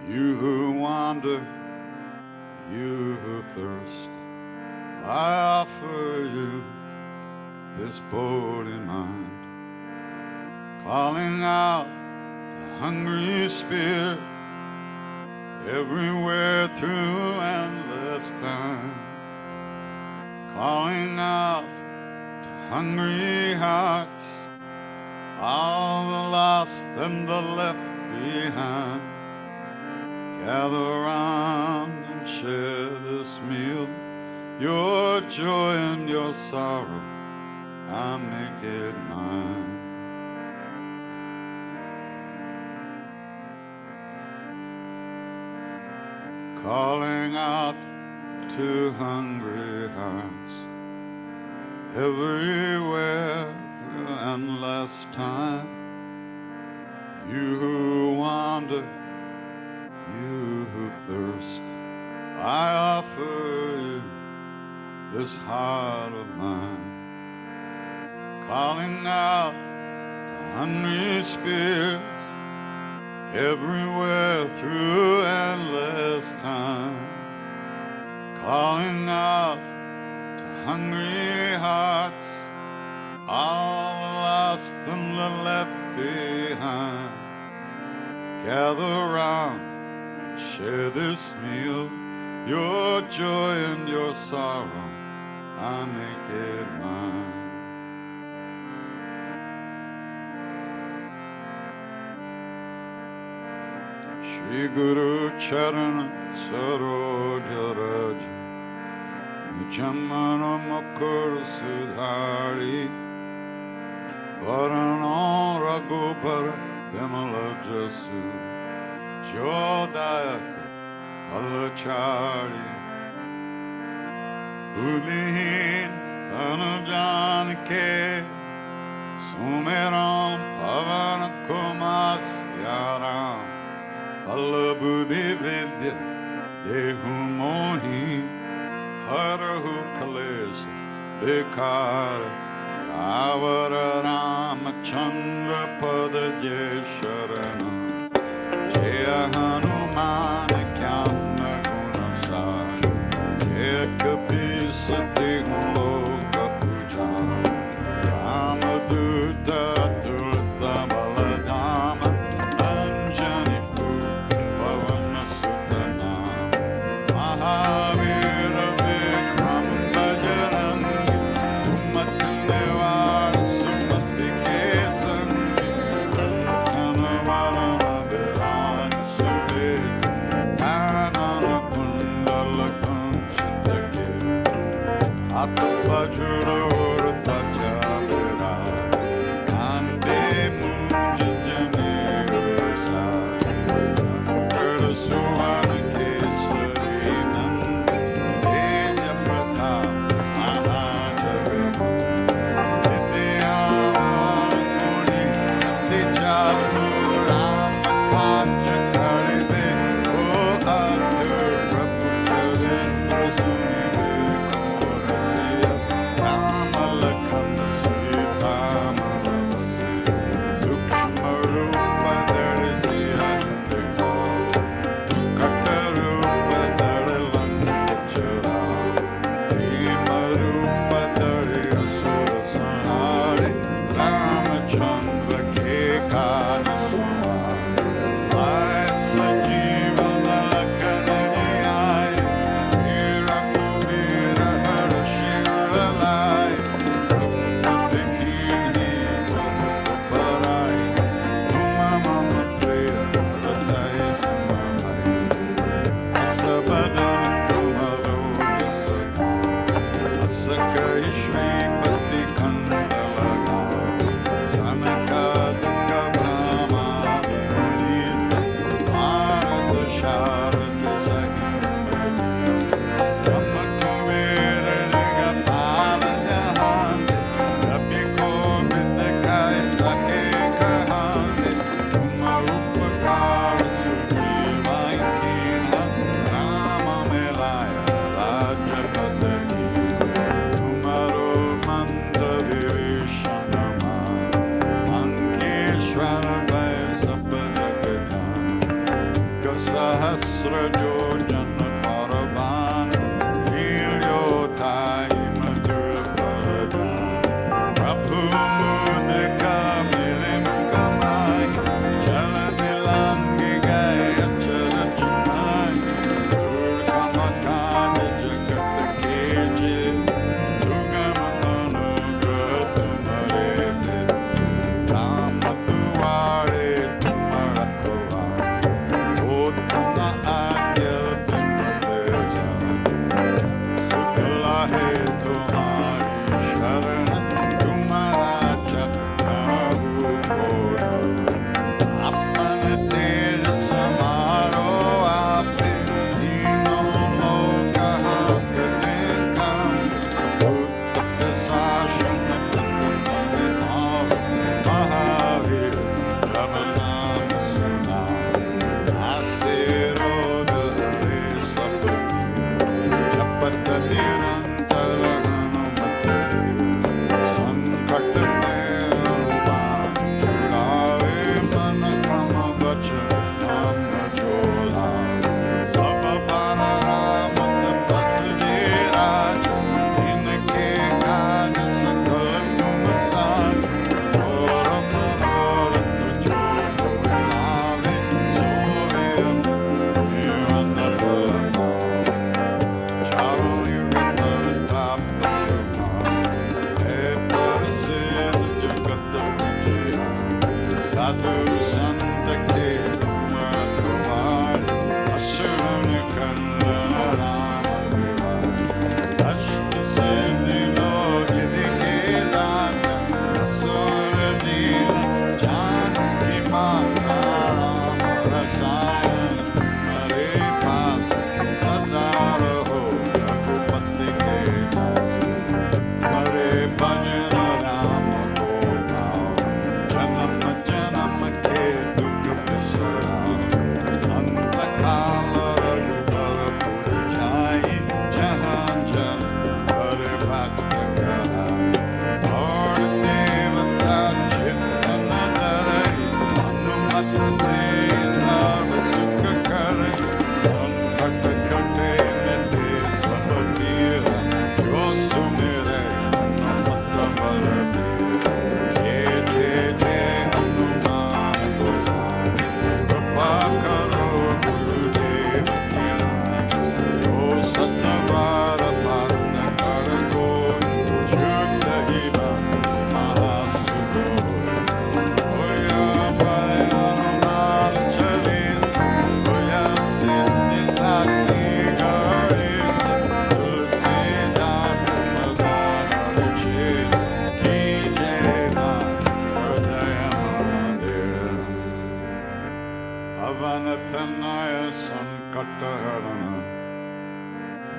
You who wander, you who thirst, I offer you this boat in mind. Calling out a hungry spirit everywhere through endless time. Calling out to hungry hearts, all the lost and the left behind. Gather round and share this meal, your joy and your sorrow, I make it mine. Calling out to to hungry hearts everywhere through endless time. You who wander, you who thirst, I offer you this heart of mine, calling out to hungry spirits everywhere through endless time, calling out to hungry hearts, all the lost and the left behind. Gather round, share this meal, your joy and your sorrow, I make it mine. Shri Guru Charana Saroja Raja Chamana Makur Sudhari Varana Raghupara Vimala Jasu Jodayaka Palachari Buddhihin Tanu Janike Sumeram Pavana Kumasyaram Palla Buddhi Vidya Dehu Mohi Harahu Kalesha Bekara Savara Ramachandra Pada Jai Sharanam Jaya Hanuman Kyamna Gunasari Jaya Kapisa Loka Puja Ramaduta Tulta Baladama Anjani Pavana Sutana Mahavira Vikram Bajarangi Umatnevara Sumati Kesangi Kanavaram Virani Sudes Kanana Kundala Kunchitake Atpajura Urta Chavira Ande Mujijane Ursai Kurda Suvana Kesari Nandi Teja Pratap Mahajagam Vidyamani Tichatu Ramakaja Karibe O Atur Prabhu Chavitra Sunive Korasiya Ramalakanda Sita Maravasi Sukshma Rupa Dharisiya Nandiko Katarupa Dharalankichara Bhimarupa Dhari Asura Sanhari Ramachandra Kekani Sumari Vaisa Jivana Lakananiyai Vira Kubira Hara Shiralai Rupati Kini Parai Uma Mama Priya Radai Samamai Asabadana Tumalo Yasaka Asaka Shri Pati Kandalaga Sanakadika Brahma Vinisa Arada Sharada Sahi Brahma Kumera Niga Pala Jahande Rabbi Kovita Kai Sake Kahande Uma Upakara Suprema Inkina Rama Melaya Raja Pataki Tumaro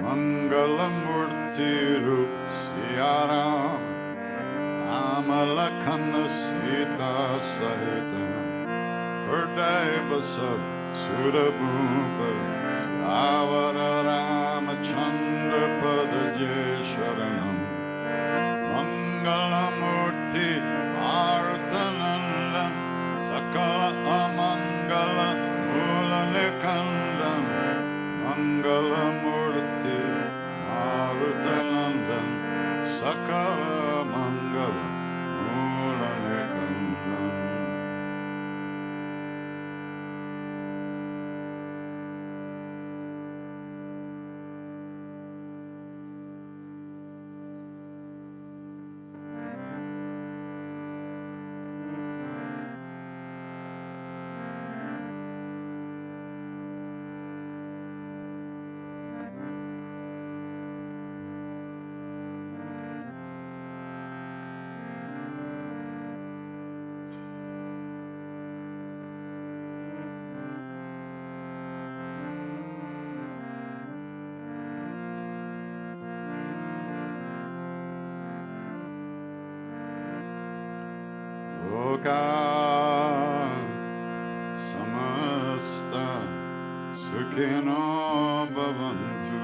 Mangalamurti Rup Siyaram Amalakhan Sita Sahita Hriday Basab Surabhupa Syavara Ramachandra Padaje Sharanam Mangalamurti Artananda Sakala Amangala Mula Nikandam Mangalamurti Marutanandan Sakala Mangala Mula Nikandam. Loka samasta sukhino bhavantu.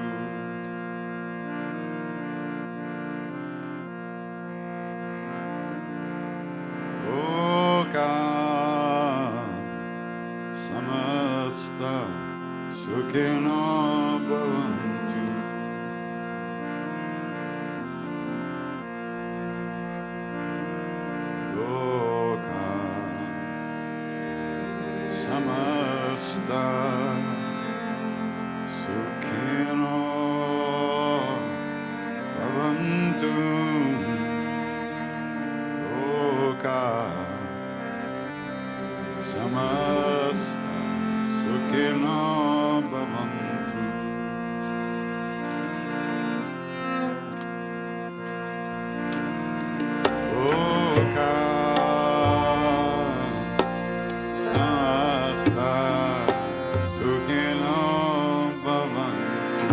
Loka samasta sukhino bhavantu. Samasta Sukhino Bhavantu Loka Samasta Sukhino Bhavantu. Loka Sukhino Bhavantu.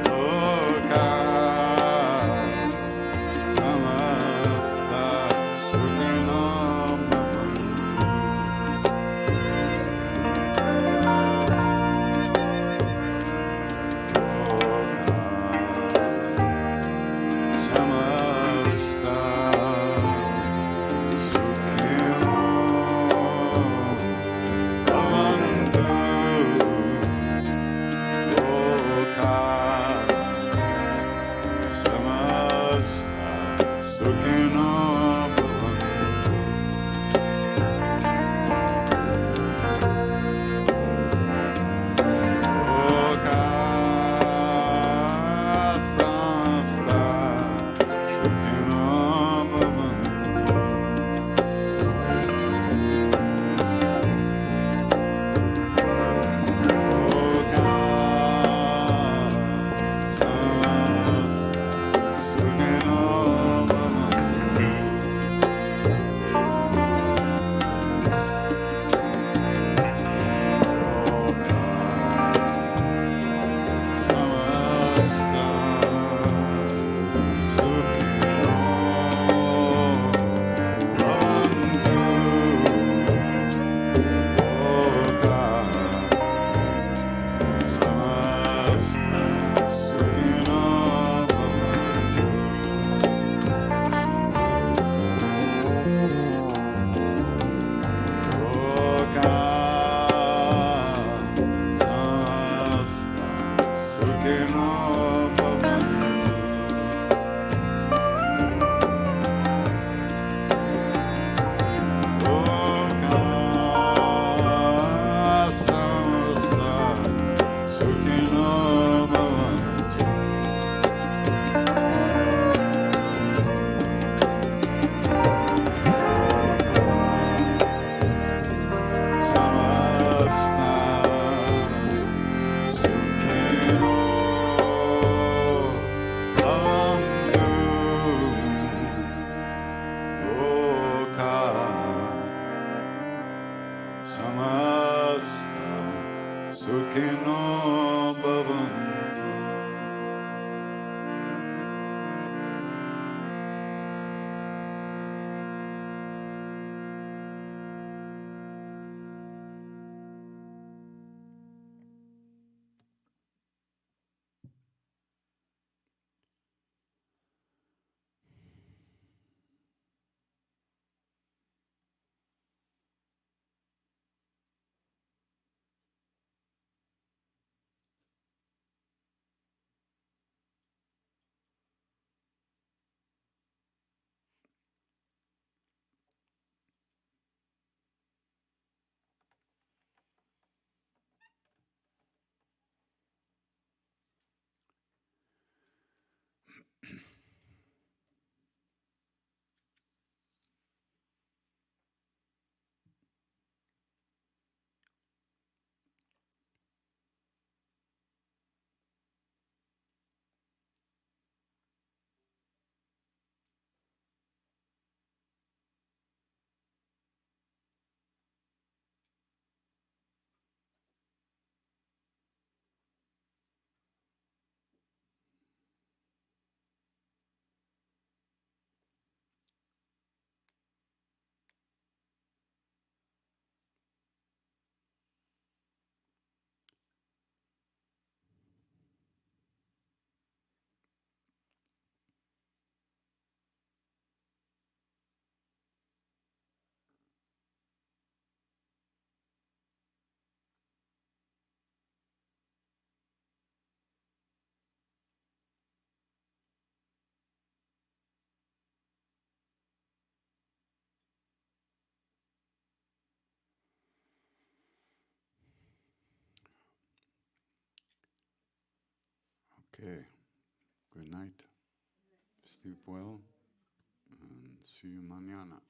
Loka Samasta Sukhino Sukhino bhavantu. Okay, good night. Sleep well and see you mañana.